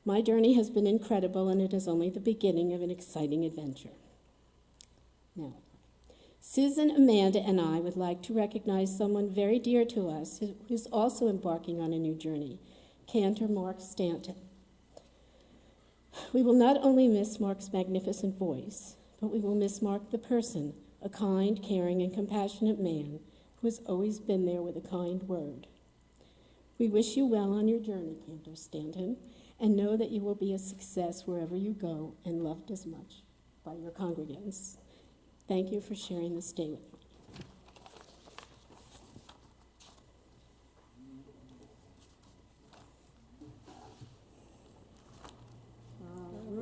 My journey has been incredible, and it is only the beginning of an exciting adventure. Now, Susan, Amanda, and I would like to recognize someone very dear to us who is also embarking on a new journey, Cantor Mark Stanton. We will not only miss Mark's magnificent voice, but we will miss Mark the person, a kind, caring, and compassionate man who has always been there with a kind word. We wish you well on your journey, Cantor Stanton, and know that you will be a success wherever you go and loved as much by your congregants. Thank you for sharing this day with me.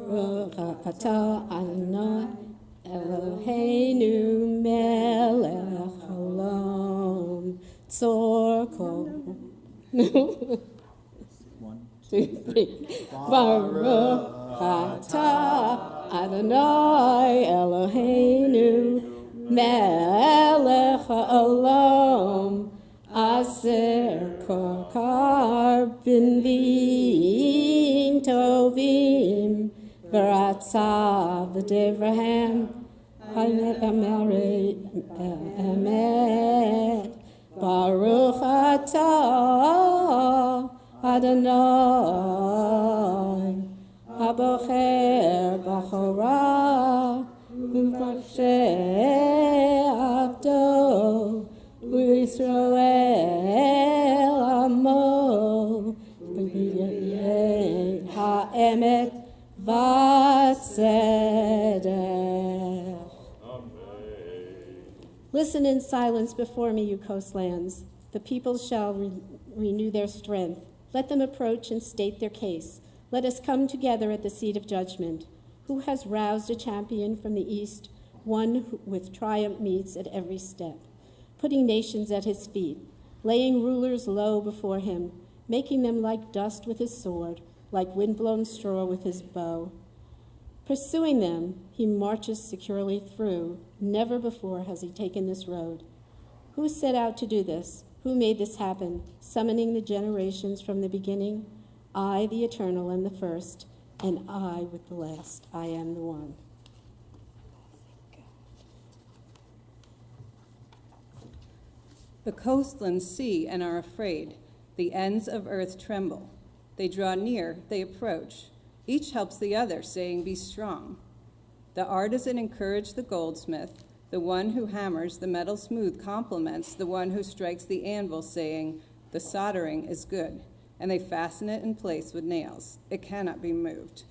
Baruch atah Adonai Eloheinu melech haolam tzorko. 1, 2, 3. Baruch atah Adonai Eloheinu melech haolam aser kor binvim tovim Esav v'Avraham, Emet, Baruch atah Adonai, Habocher b'chorah, u'v'moshe avdo, u'Yisrael amo, v'yed ha'emet v'tzedek. Listen in silence before me, you coastlands. The peoples shall renew their strength. Let them approach and state their case. Let us come together at the seat of judgment. Who has roused a champion from the east, one who with triumph meets at every step, putting nations at his feet, laying rulers low before him, making them like dust with his sword, like windblown straw with his bow. Pursuing them, he marches securely through. Never before has he taken this road. Who set out to do this? Who made this happen, summoning the generations from the beginning? I, the eternal, am the first, and I with the last. I am the one. The coastlands see and are afraid. The ends of earth tremble. They draw near, they approach. Each helps the other, saying, "Be strong." The artisan encouraged the goldsmith. The one who hammers the metal smooth compliments the one who strikes the anvil, saying, "The soldering is good." And they fasten it in place with nails. It cannot be moved.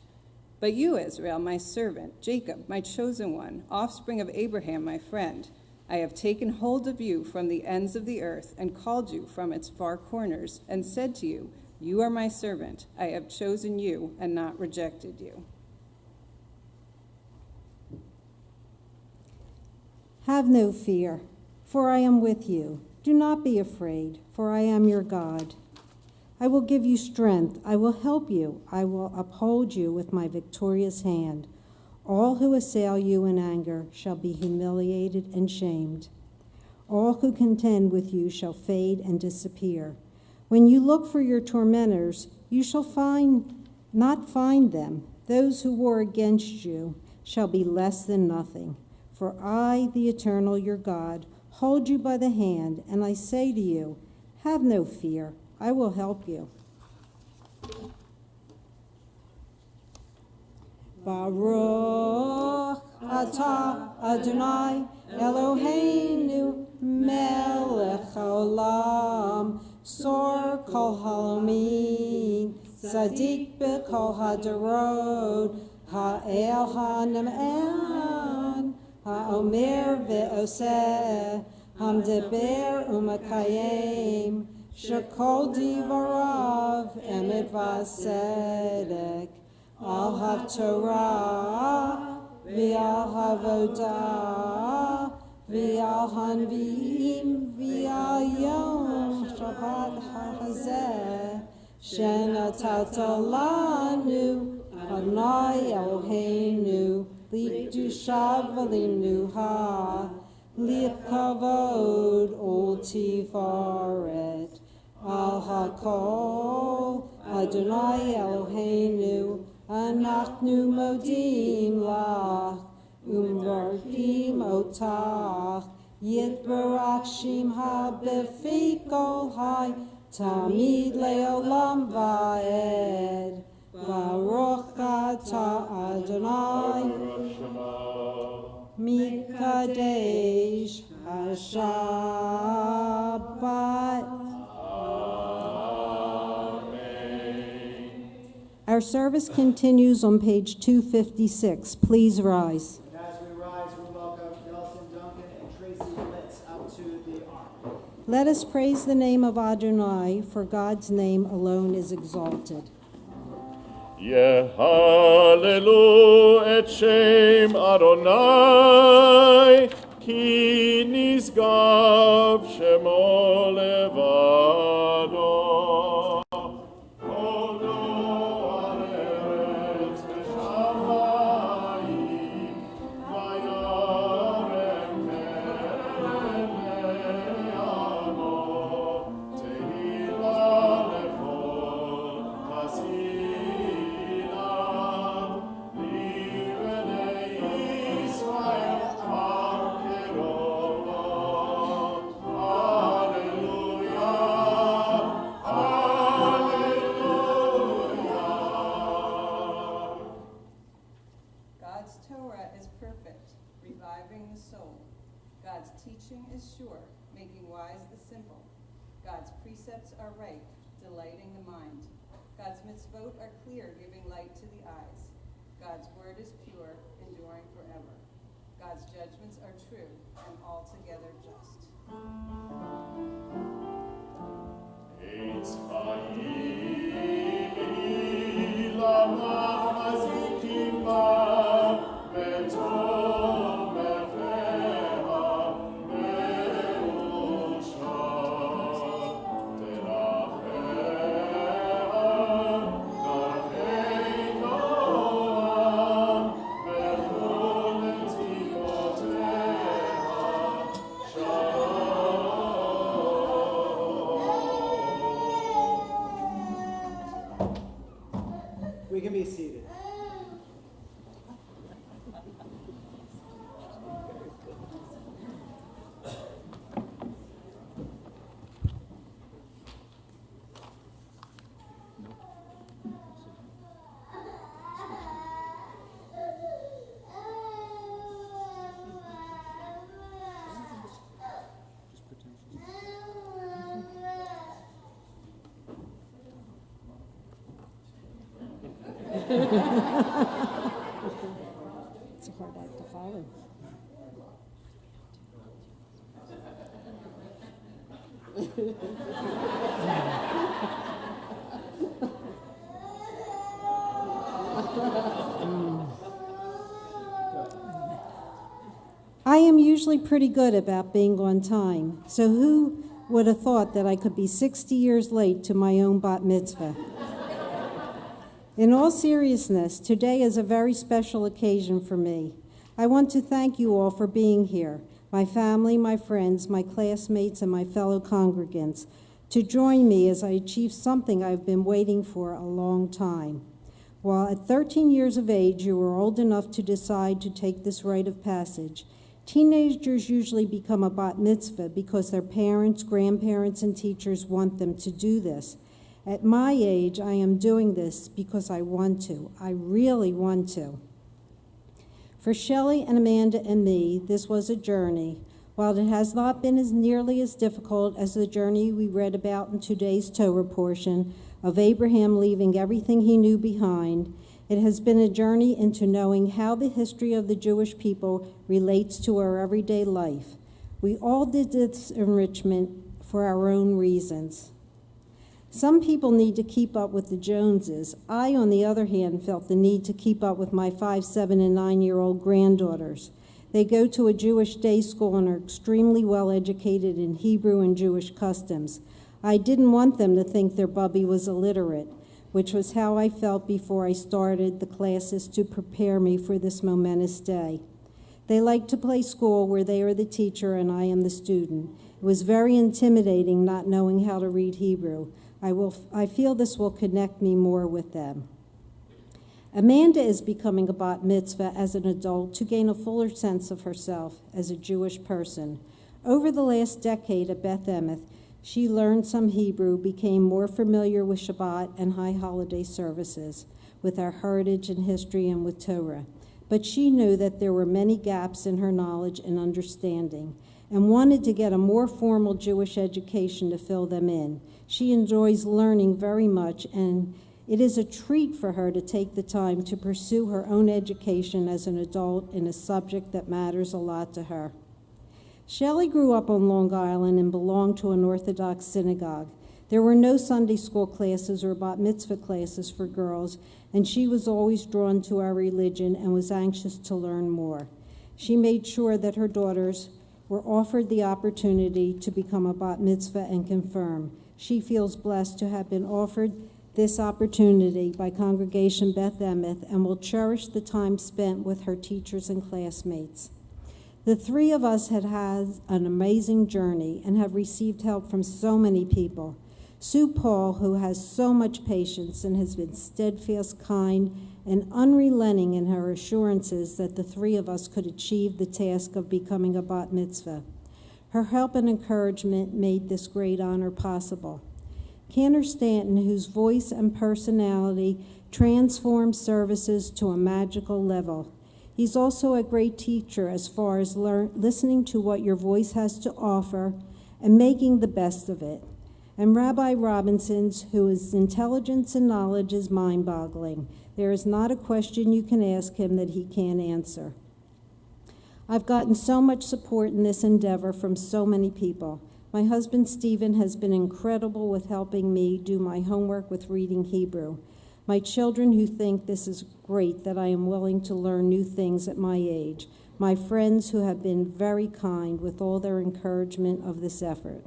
But you, Israel, my servant, Jacob, my chosen one, offspring of Abraham, my friend, I have taken hold of you from the ends of the earth and called you from its far corners and said to you, "You are my servant. I have chosen you and not rejected you." Have no fear, for I am with you. Do not be afraid, for I am your God. I will give you strength. I will help you. I will uphold you with my victorious hand. All who assail you in anger shall be humiliated and shamed. All who contend with you shall fade and disappear. When you look for your tormentors, you shall not find them. Those who war against you shall be less than nothing. For I, the eternal, your God, hold you by the hand, and I say to you, have no fear. I will help you. Baruch atah Adonai Eloheinu melech haolam sor kol halamin tzadik b'kol hadarot ha'el ha'neman ha'omer ve'oseh hamdeber u'makayim shekol divarav emet v'asedek Al ha-Torah, v'al havodah, v'al hanviim, v'al yom Shabbat hazeh, shenatata lanu, Adonai Eloheinu, li'kedusha v'linuha, li'kavod ul-tifaret, al hakol, Adonai Eloheinu, Anachnu modim lach, umvarkim otach, yitbarach shimcha befi kol hai, tamid leolam va'ed, Baruch atah Adonai, mikadesh hashabbat. Our service continues on page 256. Please rise. And as we rise, we welcome Nelson Duncan and Tracy Blitz out to the ark. Let us praise the name of Adonai, for God's name alone is exalted. Yehalelu et shem Adonai, ki nisgav shemo levado. God's Torah is perfect, reviving the soul. God's teaching is sure, making wise the simple. God's precepts are right, delighting the mind. God's mitzvot are clear, giving light to the eyes. God's word is pure, enduring forever. God's judgments are true and altogether just. Eitz Chaim Lama Mazikim Ba Betom Befeha Beusha Terafeha Darkei Noam Bechol Netzivoteha Shalom. We can be seated. It's a hard act to follow. I am usually pretty good about being on time, so who would have thought that I could be 60 years late to my own bat mitzvah? In all seriousness, today is a very special occasion for me. I want to thank you all for being here, my family, my friends, my classmates, and my fellow congregants, to join me as I achieve something I've been waiting for a long time. While at 13 years of age, you were old enough to decide to take this rite of passage, teenagers usually become a bat mitzvah because their parents, grandparents, and teachers want them to do this. At my age, I am doing this because I want to. I really want to. For Shelley and Amanda and me, this was a journey. While it has not been as nearly as difficult as the journey we read about in today's Torah portion of Abraham leaving everything he knew behind, it has been a journey into knowing how the history of the Jewish people relates to our everyday life. We all did this enrichment for our own reasons. Some people need to keep up with the Joneses. I, on the other hand, felt the need to keep up with my 5, 7, and 9-year-old granddaughters. They go to a Jewish day school and are extremely well educated in Hebrew and Jewish customs. I didn't want them to think their bubby was illiterate, which was how I felt before I started the classes to prepare me for this momentous day. They like to play school where they are the teacher and I am the student. It was very intimidating not knowing how to read Hebrew. I feel this will connect me more with them. Amanda is becoming a bat mitzvah as an adult to gain a fuller sense of herself as a Jewish person. Over the last decade at Beth Emeth, she learned some Hebrew, became more familiar with Shabbat and high holiday services, with our heritage and history and with Torah. But she knew that there were many gaps in her knowledge and understanding, and wanted to get a more formal Jewish education to fill them in. She enjoys learning very much, and it is a treat for her to take the time to pursue her own education as an adult in a subject that matters a lot to her. Shelley grew up on Long Island and belonged to an Orthodox synagogue. There were no Sunday school classes or bat mitzvah classes for girls, and she was always drawn to our religion and was anxious to learn more. She made sure that her daughters were offered the opportunity to become a bat mitzvah and confirm. She feels blessed to have been offered this opportunity by Congregation Beth Emeth and will cherish the time spent with her teachers and classmates. The three of us had an amazing journey and have received help from so many people. Sue Paul, who has so much patience and has been steadfast, kind, and unrelenting in her assurances that the three of us could achieve the task of becoming a bat mitzvah. Her help and encouragement made this great honor possible. Cantor Stanton, whose voice and personality transformed services to a magical level. He's also a great teacher as far as listening to what your voice has to offer and making the best of it. And Rabbi Robinson's, whose intelligence and knowledge is mind-boggling. There is not a question you can ask him that he can't answer. I've gotten so much support in this endeavor from so many people. My husband, Stephen, has been incredible with helping me do my homework with reading Hebrew. My children who think this is great that I am willing to learn new things at my age. My friends who have been very kind with all their encouragement of this effort.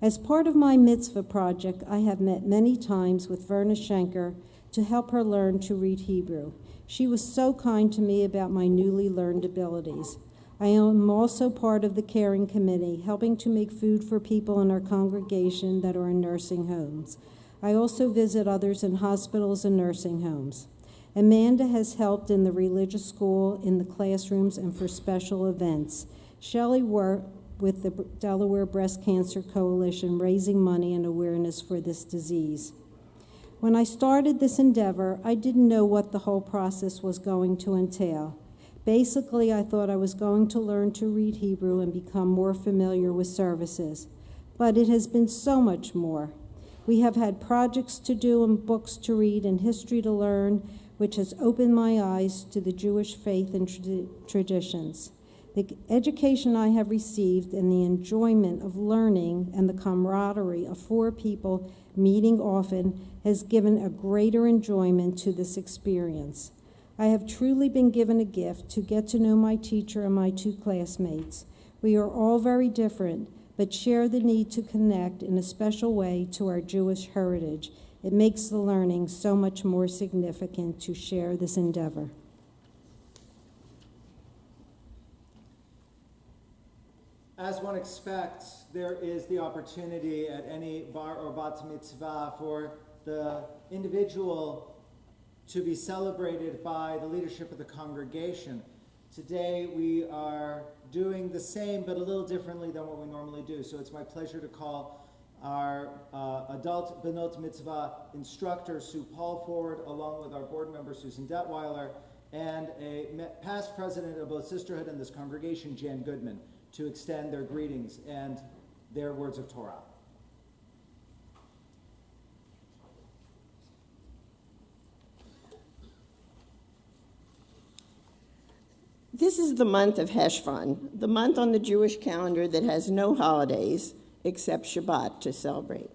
As part of my mitzvah project, I have met many times with Verna Schenker to help her learn to read Hebrew. She was so kind to me about my newly learned abilities. I am also part of the caring committee, helping to make food for people in our congregation that are in nursing homes. I also visit others in hospitals and nursing homes. Amanda has helped in the religious school, in the classrooms, and for special events. Shelley worked with the Delaware Breast Cancer Coalition, raising money and awareness for this disease. When I started this endeavor, I didn't know what the whole process was going to entail. Basically, I thought I was going to learn to read Hebrew and become more familiar with services. But it has been so much more. We have had projects to do and books to read and history to learn, which has opened my eyes to the Jewish faith and traditions. The education I have received and the enjoyment of learning and the camaraderie of 4 people meeting often has given a greater enjoyment to this experience. I have truly been given a gift to get to know my teacher and my 2 classmates. We are all very different, but share the need to connect in a special way to our Jewish heritage. It makes the learning so much more significant to share this endeavor. As one expects, there is the opportunity at any bar or bat mitzvah for the individual to be celebrated by the leadership of the congregation. Today we are doing the same but a little differently than what we normally do. So it's my pleasure to call our adult Benot Mitzvah instructor, Sue Paul, forward, along with our board member, Susan Detweiler, and a past president of both Sisterhood and this congregation, Jan Goodman, to extend their greetings and their words of Torah. This is the month of Heshvan, the month on the Jewish calendar that has no holidays except Shabbat to celebrate.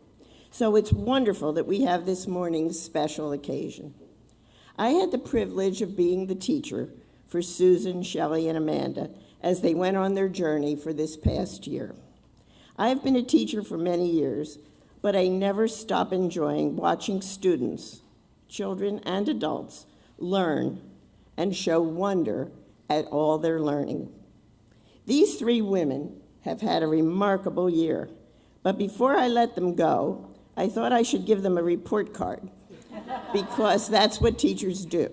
So it's wonderful that we have this morning's special occasion. I had the privilege of being the teacher for Susan, Shelley, and Amanda as they went on their journey for this past year. I have been a teacher for many years, but I never stop enjoying watching students, children and adults, learn and show wonder at all their learning. These 3 women have had a remarkable year, but before I let them go, I thought I should give them a report card because that's what teachers do.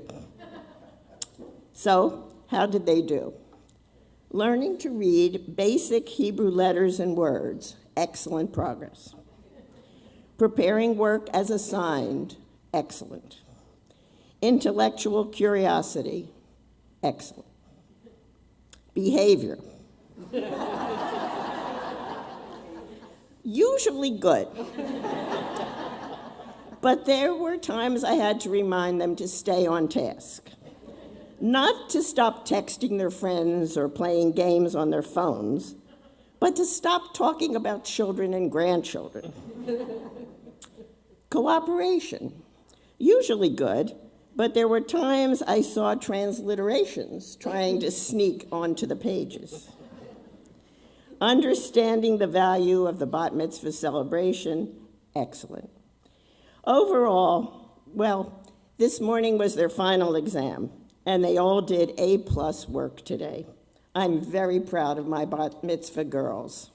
So, how did they do? Learning to read basic Hebrew letters and words, excellent progress. Preparing work as assigned, excellent. Intellectual curiosity, excellent. Behavior, usually good. But there were times I had to remind them to stay on task. Not to stop texting their friends or playing games on their phones, but to stop talking about children and grandchildren. Cooperation, usually good, but there were times I saw transliterations trying to sneak onto the pages. Understanding the value of the bat mitzvah celebration, excellent. Overall, well, this morning was their final exam, and they all did A+ work today. I'm very proud of my bat mitzvah girls.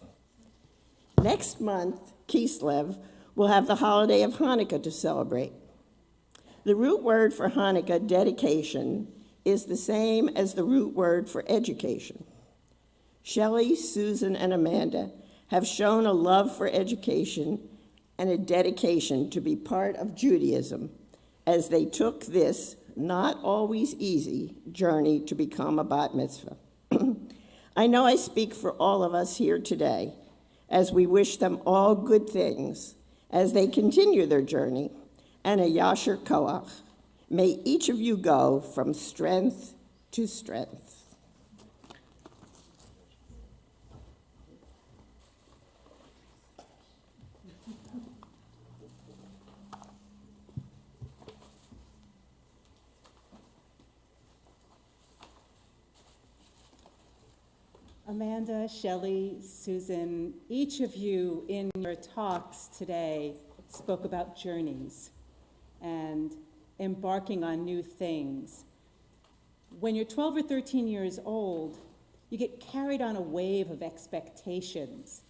Next month, Kislev will have the holiday of Hanukkah to celebrate. The root word for Hanukkah, dedication, is the same as the root word for education. Shelley, Susan, and Amanda have shown a love for education and a dedication to be part of Judaism as they took this not always easy journey to become a bat mitzvah. I know I speak for all of us here today as we wish them all good things as they continue their journey, and a yasher koach. May each of you go from strength to strength. Amanda, Shelley, Susan, each of you in your talks today spoke about journeys and embarking on new things. When you're 12 or 13 years old, you get carried on a wave of expectations.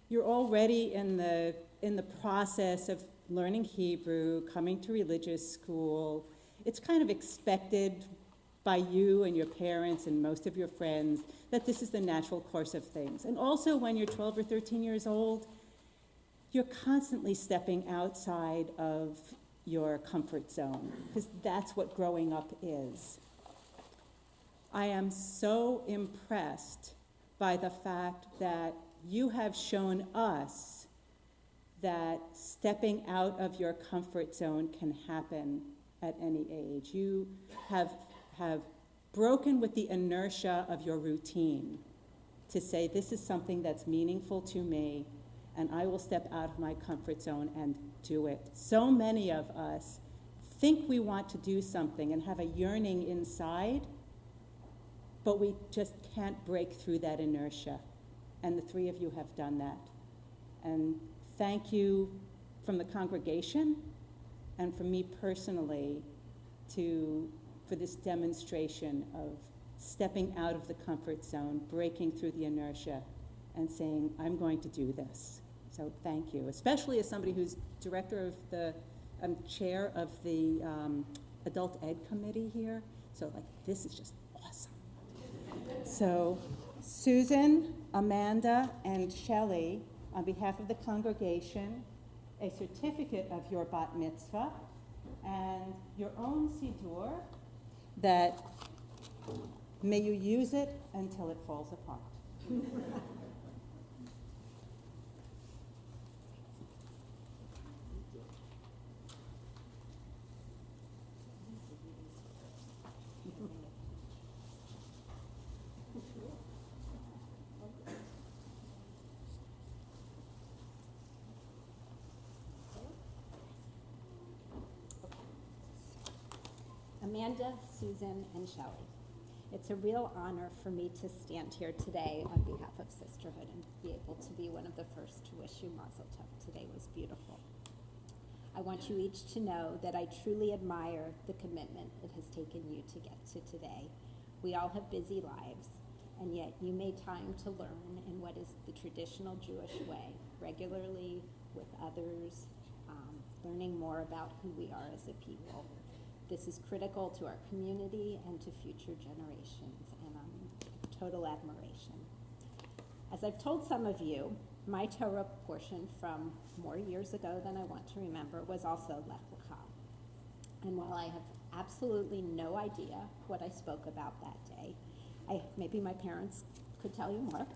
You're already in the process of learning Hebrew, coming to religious school. It's kind of expected by you and your parents and most of your friends that this is the natural course of things. And also when you're 12 or 13 years old, you're constantly stepping outside of your comfort zone, because that's what growing up is. I am so impressed by the fact that you have shown us that stepping out of your comfort zone can happen at any age. You have broken with the inertia of your routine to say, this is something that's meaningful to me, and I will step out of my comfort zone and do it. So many of us think we want to do something and have a yearning inside, but we just can't break through that inertia. And the three of you have done that. And thank you from the congregation and from me personally for this demonstration of stepping out of the comfort zone, breaking through the inertia, and saying, I'm going to do this. So thank you, especially as somebody who's director of the, chair of the adult ed committee here. So like, this is just awesome. So Susan, Amanda, and Shelley, on behalf of the congregation, a certificate of your bat mitzvah and your own siddur, that may you use it until it falls apart. Amanda, Susan, and Shelley. It's a real honor for me to stand here today on behalf of Sisterhood and be able to be one of the first to wish you Mazel Tov. Today was beautiful. I want you each to know that I truly admire the commitment it has taken you to get to today. We all have busy lives, and yet you made time to learn in what is the traditional Jewish way, regularly with others, learning more about who we are as a people. This is critical to our community and to future generations, and total admiration. As I've told some of you, my Torah portion from more years ago than I want to remember was also Lech Lecha. And while I have absolutely no idea what I spoke about that day, maybe my parents could tell you more,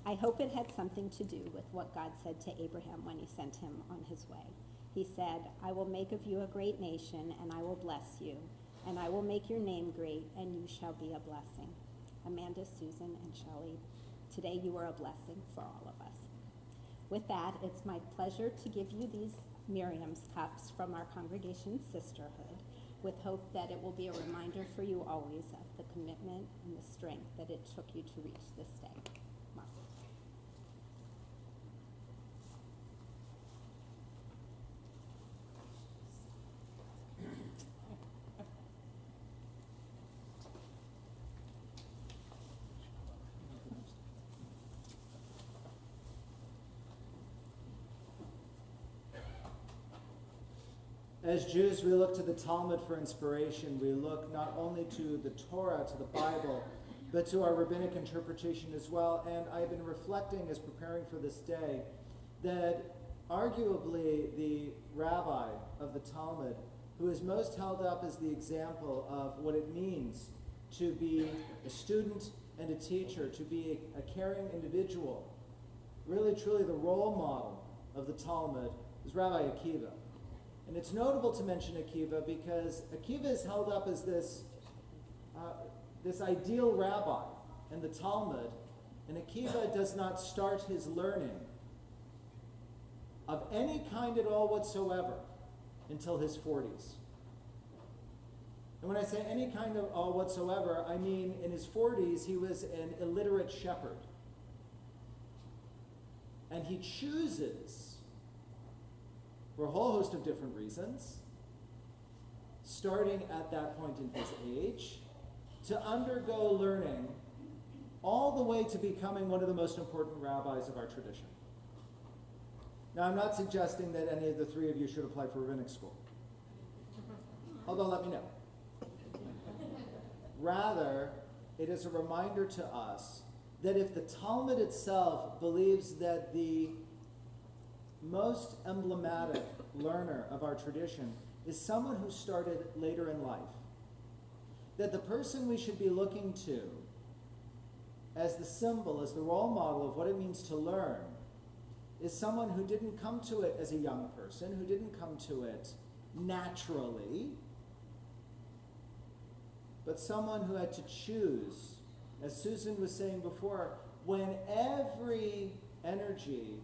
I hope it had something to do with what God said to Abraham when he sent him on his way. He said, I will make of you a great nation, and I will bless you, and I will make your name great, and you shall be a blessing. Amanda, Susan, and Shelley, today you are a blessing for all of us. With that, it's my pleasure to give you these Miriam's cups from our congregation's Sisterhood, with hope that it will be a reminder for you always of the commitment and the strength that it took you to reach this day. As Jews, we look to the Talmud for inspiration. We look not only to the Torah, to the Bible, but to our rabbinic interpretation as well. And I've been reflecting as preparing for this day that arguably the rabbi of the Talmud who is most held up as the example of what it means to be a student and a teacher, to be a caring individual, really truly the role model of the Talmud, is Rabbi Akiva. And it's notable to mention Akiva because Akiva is held up as this ideal rabbi in the Talmud, and Akiva does not start his learning of any kind at all whatsoever until his 40s. And when I say any kind of all whatsoever, I mean in his 40s he was an illiterate shepherd. And he chooses, for a whole host of different reasons, starting at that point in his age, to undergo learning all the way to becoming one of the most important rabbis of our tradition. Now, I'm not suggesting that any of the three of you should apply for rabbinic school. Although, let me know. Rather, it is a reminder to us that if the Talmud itself believes that the most emblematic learner of our tradition is someone who started later in life, that the person we should be looking to as the symbol, as the role model of what it means to learn, is someone who didn't come to it as a young person, who didn't come to it naturally, but someone who had to choose, as Susan was saying before, when every energy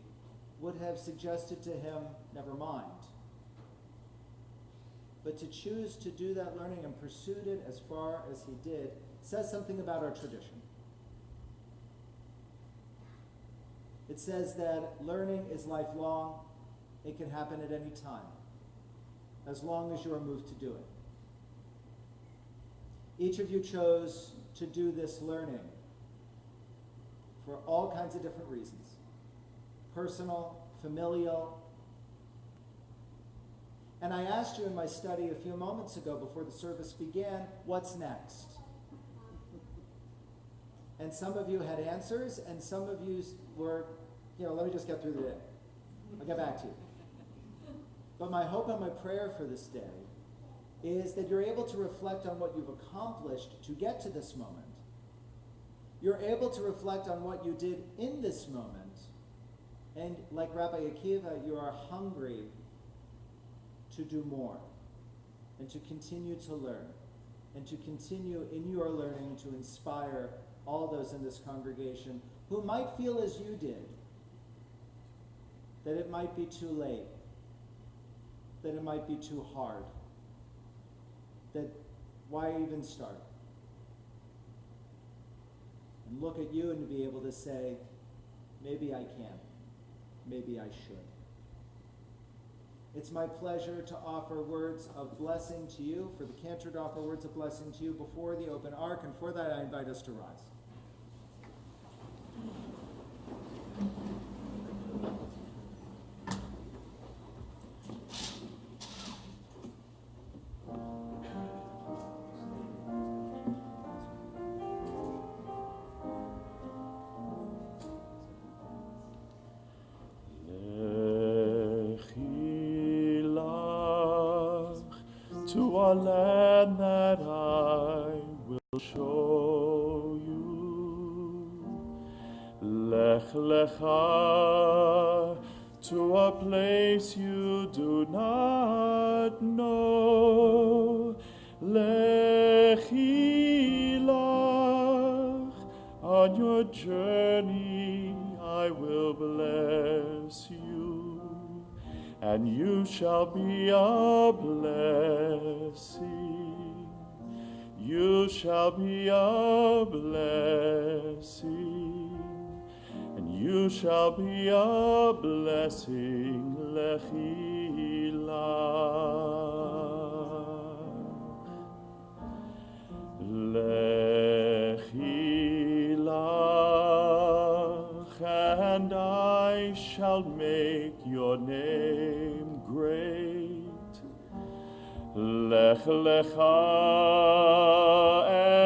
would have suggested to him, never mind. But to choose to do that learning and pursued it as far as he did says something about our tradition. It says that learning is lifelong. It can happen at any time, as long as you are moved to do it. Each of you chose to do this learning for all kinds of different reasons. Personal, familial. And I asked you in my study a few moments ago before the service began, what's next? And some of you had answers, and some of you were, let me just get through the day. I'll get back to you. But my hope and my prayer for this day is that you're able to reflect on what you've accomplished to get to this moment. You're able to reflect on what you did in this moment. And like Rabbi Akiva, you are hungry to do more and to continue to learn and to continue in your learning to inspire all those in this congregation who might feel as you did, that it might be too late, that it might be too hard, that why even start? And look at you and to be able to say, maybe I can, maybe I should. It's my pleasure to offer words of blessing to you, for the cantor to offer words of blessing to you before the open ark, and for that I invite us to rise. To a land that I will show you. Lech lecha, to a place you do not know. Lechi lach, on your journey I will bless you. And you shall be a blessing. You shall be a blessing. And you shall be a blessing. Lechi lach. Lechi lach. And I shall make your name great. Lech lecha,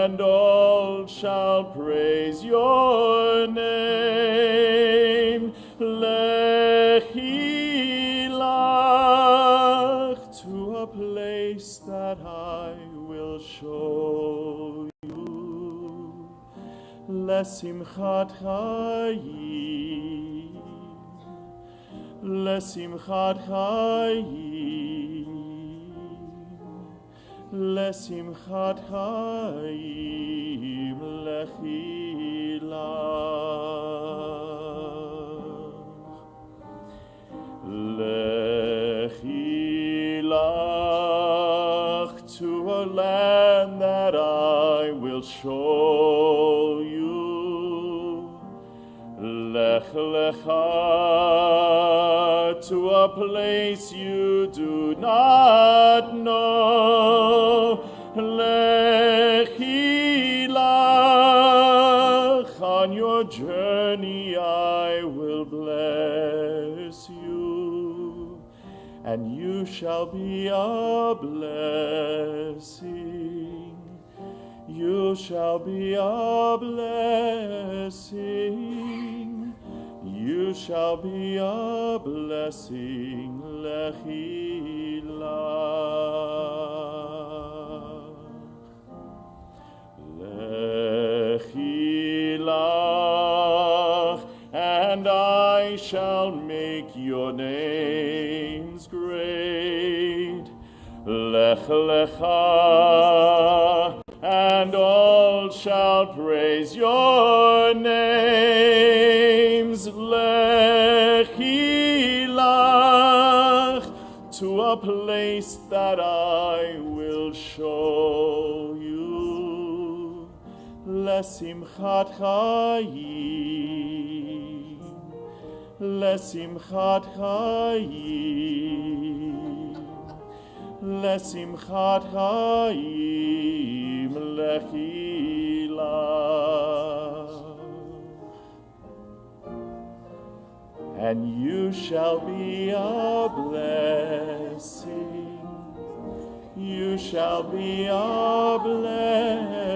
and all shall praise your name. Lechi lach, to a place לשמחת חיים, לשמחת חיים, לשמחת חיים, לכי לך, לכי לך, to a land that I will show you. Lech lecha, to a place you do not know. Lechi lach, on your journey I will bless you, and you shall be a blessing. You shall be a blessing. You shall be a blessing. Lechi lach. Lechi lach, and I shall make your names great. Lech lecha, and all shall praise your names. Lechi lach, to a place that I will show you. Lesimchat chayim, lesimchat chayim, lesimchat chayim, lechi lach. And you shall be a blessing. You shall be a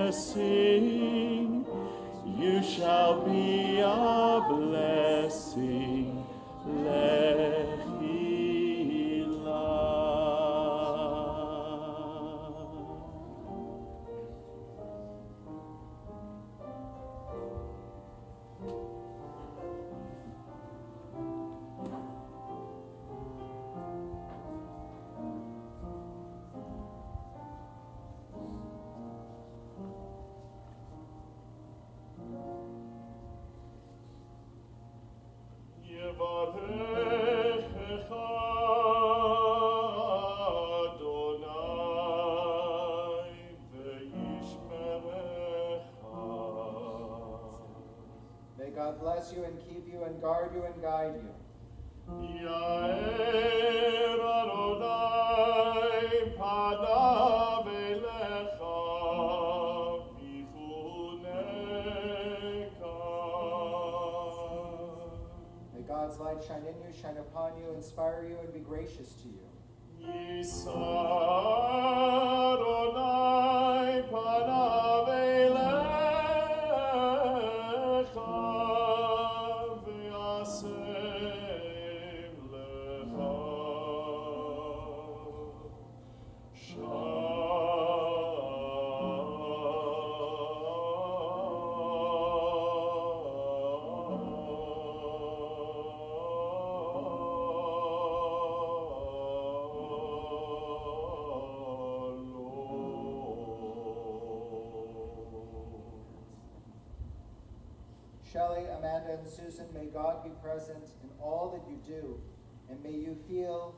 blessing. You shall be a blessing. Lechi lach. May God bless you and keep you and guard you and guide you. Ya'er Adonai panav elecha v'chuneka. May God's light shine in you, shine upon you, inspire you, and be gracious to you. Yisa Adonai panav elecha v'yasem lecha Shelley, Amanda, and Susan, may God be present in all that you do, and may you feel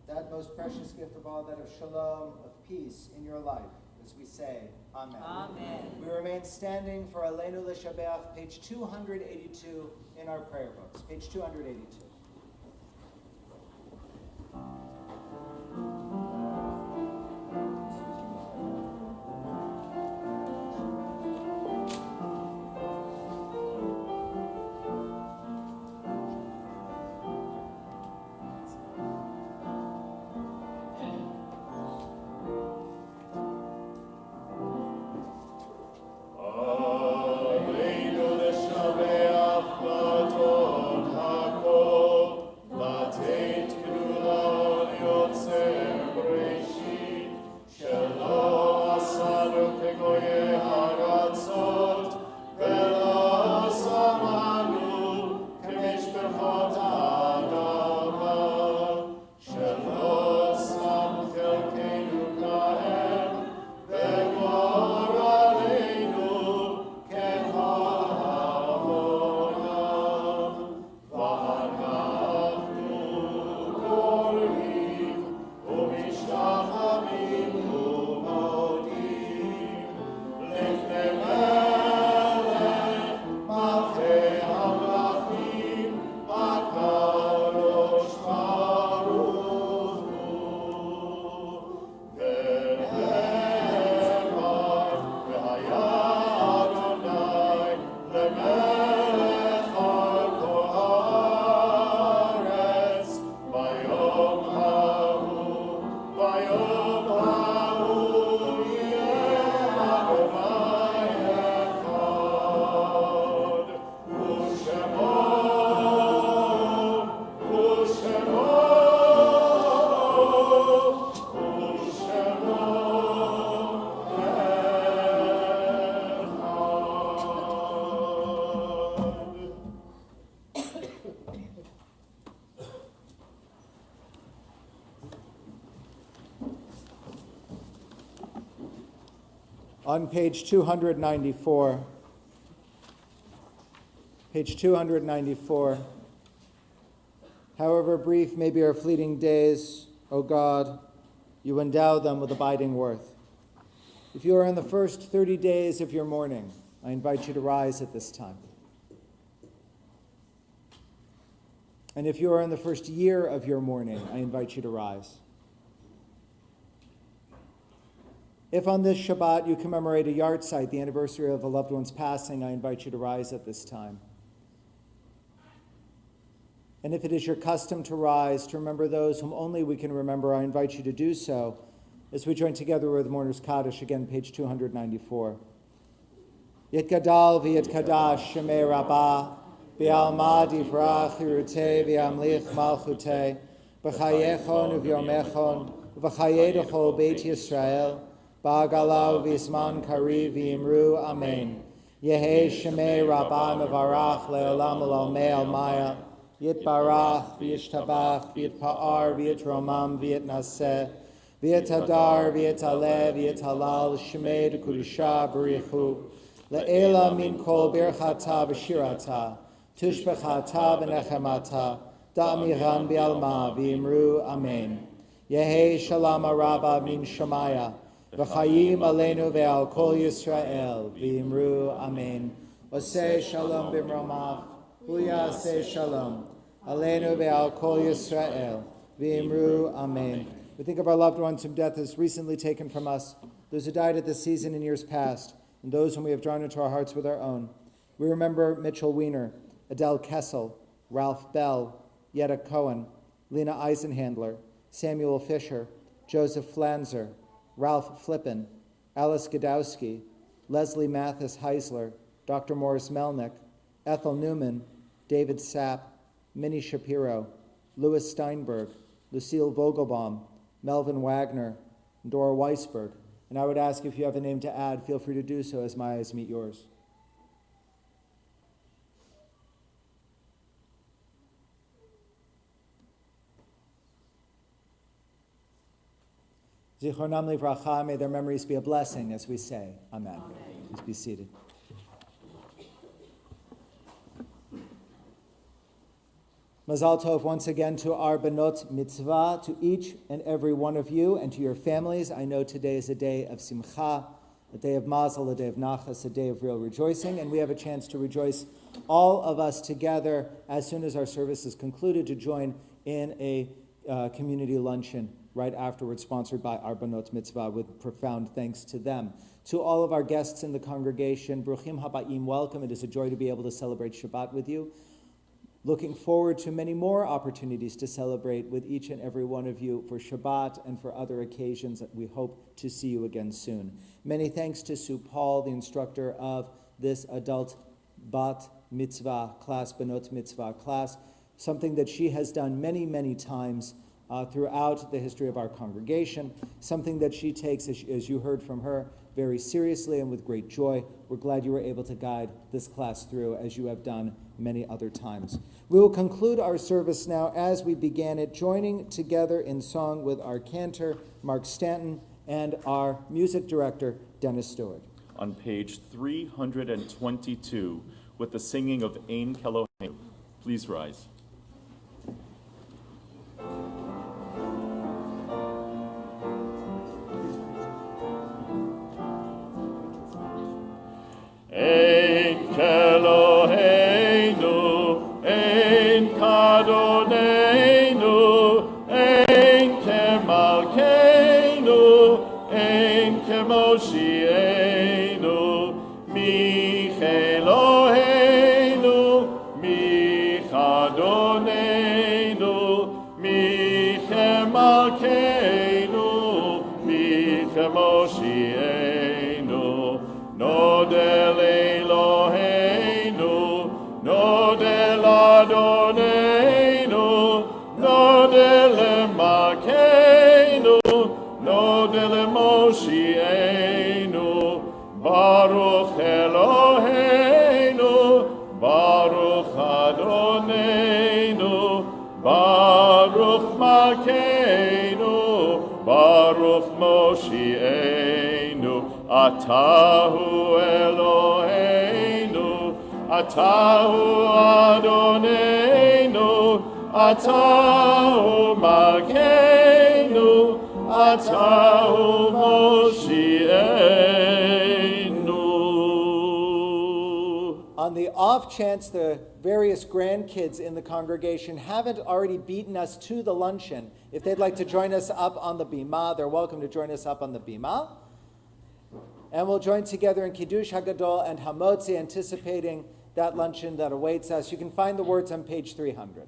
that most precious gift of all, that of shalom, of peace in your life, as we say, Amen. Amen. We remain standing for Aleinu L'Shabeach, page 282 in our prayer books, page 282. Aleinu l'shabeach b'ton hakol. On page 294, however brief may be our fleeting days, O God, you endow them with abiding worth. If you are in the first 30 days of your mourning, I invite you to rise at this time. And if you are in the first year of your mourning, I invite you to rise. If on this Shabbat you commemorate a yahrzeit, the anniversary of a loved one's passing, I invite you to rise at this time. And if it is your custom to rise, to remember those whom only we can remember, I invite you to do so as we join together with Mourner's Kaddish, again, page 294. Yit gadal v'yit kadash shemei rabbah, v'alma divrach yirutei v'amlich malchutei, v'chayechon uv'yomechon, v'chayedechol beit Yisrael, ba'agalau v'isman kariv v'imru amen. Yehei shemei rabbah mevarach le'olam olamei almaya, Yitbarach, v'yishtabach, v'yitpa'ar, v'yitromam, v'yitnaseh, v'yitadar, v'yitaleh, v'yitalal, shemei d'kudusha b'richu, le'ela min kol birchata v'shirata, tushbechata v'nechemata, da'amiran bi'alma, v'imru amen. Yehi shalom araba min shamaya, v'chayim aleinu ve'al kol Yisrael, v'imru amen. Oseh shalom b'mromach, Huyaseh shalom. Aleinu ve'al kol Yisrael. V'imru amen. We think of our loved ones whom death has recently taken from us, those who died at this season in years past, and those whom we have drawn into our hearts with our own. We remember Mitchell Weiner, Adele Kessel, Ralph Bell, Yetta Cohen, Lena Eisenhandler, Samuel Fisher, Joseph Flanzer, Ralph Flippen, Alice Godowski, Leslie Mathis Heisler, Dr. Morris Melnick, Ethel Newman, David Sapp, Minnie Shapiro, Louis Steinberg, Lucille Vogelbaum, Melvin Wagner, and Dora Weisberg. And I would ask if you have a name to add, feel free to do so as my eyes meet yours. Zichronam livracha, may their memories be a blessing as we say, Amen. Amen. Please be seated. Mazal Tov once again to our Benot Mitzvah, to each and every one of you and to your families. I know today is a day of Simcha, a day of Mazel, a day of Nachas, a day of real rejoicing, and we have a chance to rejoice, all of us together, as soon as our service is concluded, to join in a community luncheon right afterwards, sponsored by our Benot Mitzvah, with profound thanks to them. To all of our guests in the congregation, Bruchim Habayim, welcome. It is a joy to be able to celebrate Shabbat with you. Looking forward to many more opportunities to celebrate with each and every one of you for Shabbat and for other occasions that we hope to see you again soon. Many thanks to Sue Paul, the instructor of this adult Bat Mitzvah class, Benot Mitzvah class, something that she has done many, many times throughout the history of our congregation, something that she takes, as you heard from her, very seriously and with great joy. We're glad you were able to guide this class through as you have done many other times. We will conclude our service now as we began it, joining together in song with our cantor, Mark Stanton, and our music director, Dennis Stewart. On page 322, with the singing of Ein Kelohenu. Please rise. Ein Kelohenu, Ein Kadonenu, Ein Kemalkeinu, Ein Kemoshienu, Mi Eloheinu, Mi Chadonenu, Mi Kemalkeinu, Mi Kemoshienu, Nodel Eloheinu, Nodel Adonenu, Nodel Makeinu, Nodel Moshienu, Baruch Eloheinu, Baruch Adonenu, Baruch Makeinu, Baruch Moshienu, Atahu Eloheinu, Atahu Adonenu, Atahu Malkeinu, Atahu Moshienu. On the off chance the various grandkids in the congregation haven't already beaten us to the luncheon, if they'd like to join us up on the bima, they're welcome to join us up on the bima. And we'll join together in Kiddush Hagadol and Hamotzi, anticipating that luncheon that awaits us. You can find the words on page 300.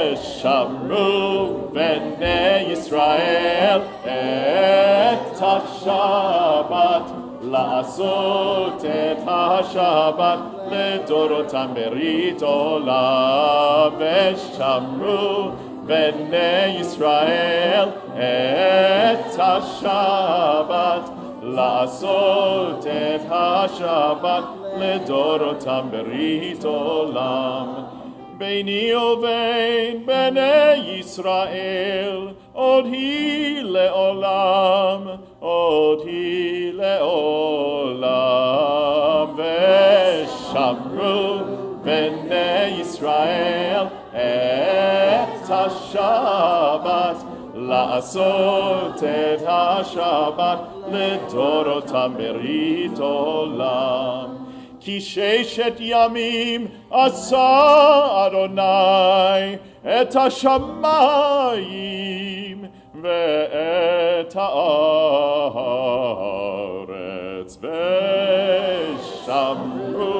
Veshamru Bnei Yisrael et HaShabbat La'asot et HaShabbat Ledorotam berit olam. Veshamru Bnei Yisrael et HaShabbat La'asot et HaShabbat Ledorotam berit olam. Beini uvein Bnei Yisrael, od hi leolam, od hi leolam. Veshamru Bnei Yisrael et HaShabbat, la'asot et HaShabbat, ledorotam berit olam. Ki sheshet yamim asa Adonai et hashamayim ve'et haaretz. Veshamru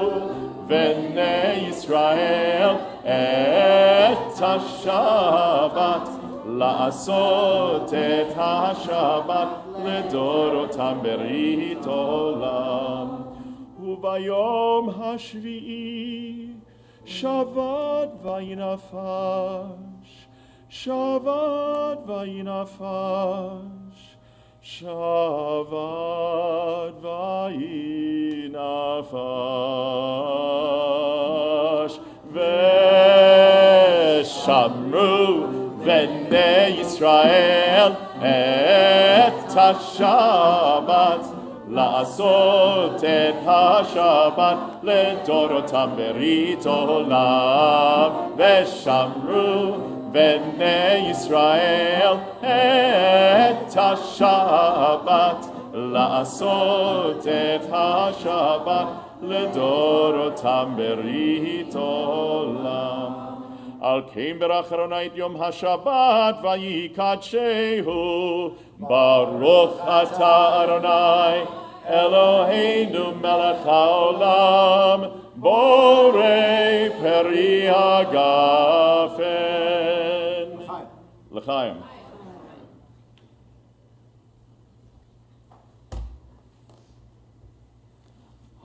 Bnei Yisrael et hashabat la'asot et hashabat ledorotam berit olam. Vayom hashvi'i shavad vayinafash, shavad vayinafash, shavad vayinafash. Veshamru Bnei Yisrael et hashabat la'asot et hashabat ledorotam berit olam. Veshamru Bnei Yisrael et hashabat la'asot et hashabat ledorotam berit olam. Al kein berachronait yom hashabat vayikadshehu. Baruch atah Adonai Eloheinu melech haolam borei peri hagafen. L'chaim.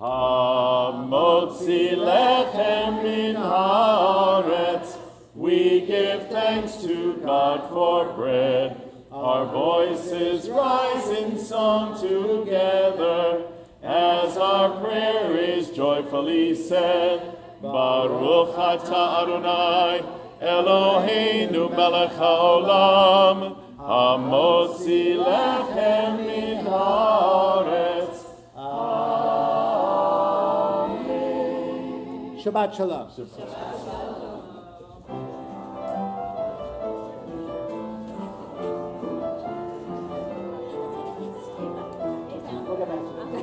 Hamotzi lechem min haaretz. We give thanks to God for bread. Our voices rise in song together as our prayer is joyfully said. Baruch atah Adonai Eloheinu melech haolam hamotzi lechem min haaretz. Amen. Shabbat Shalom.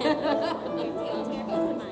Your tail, here goes mine.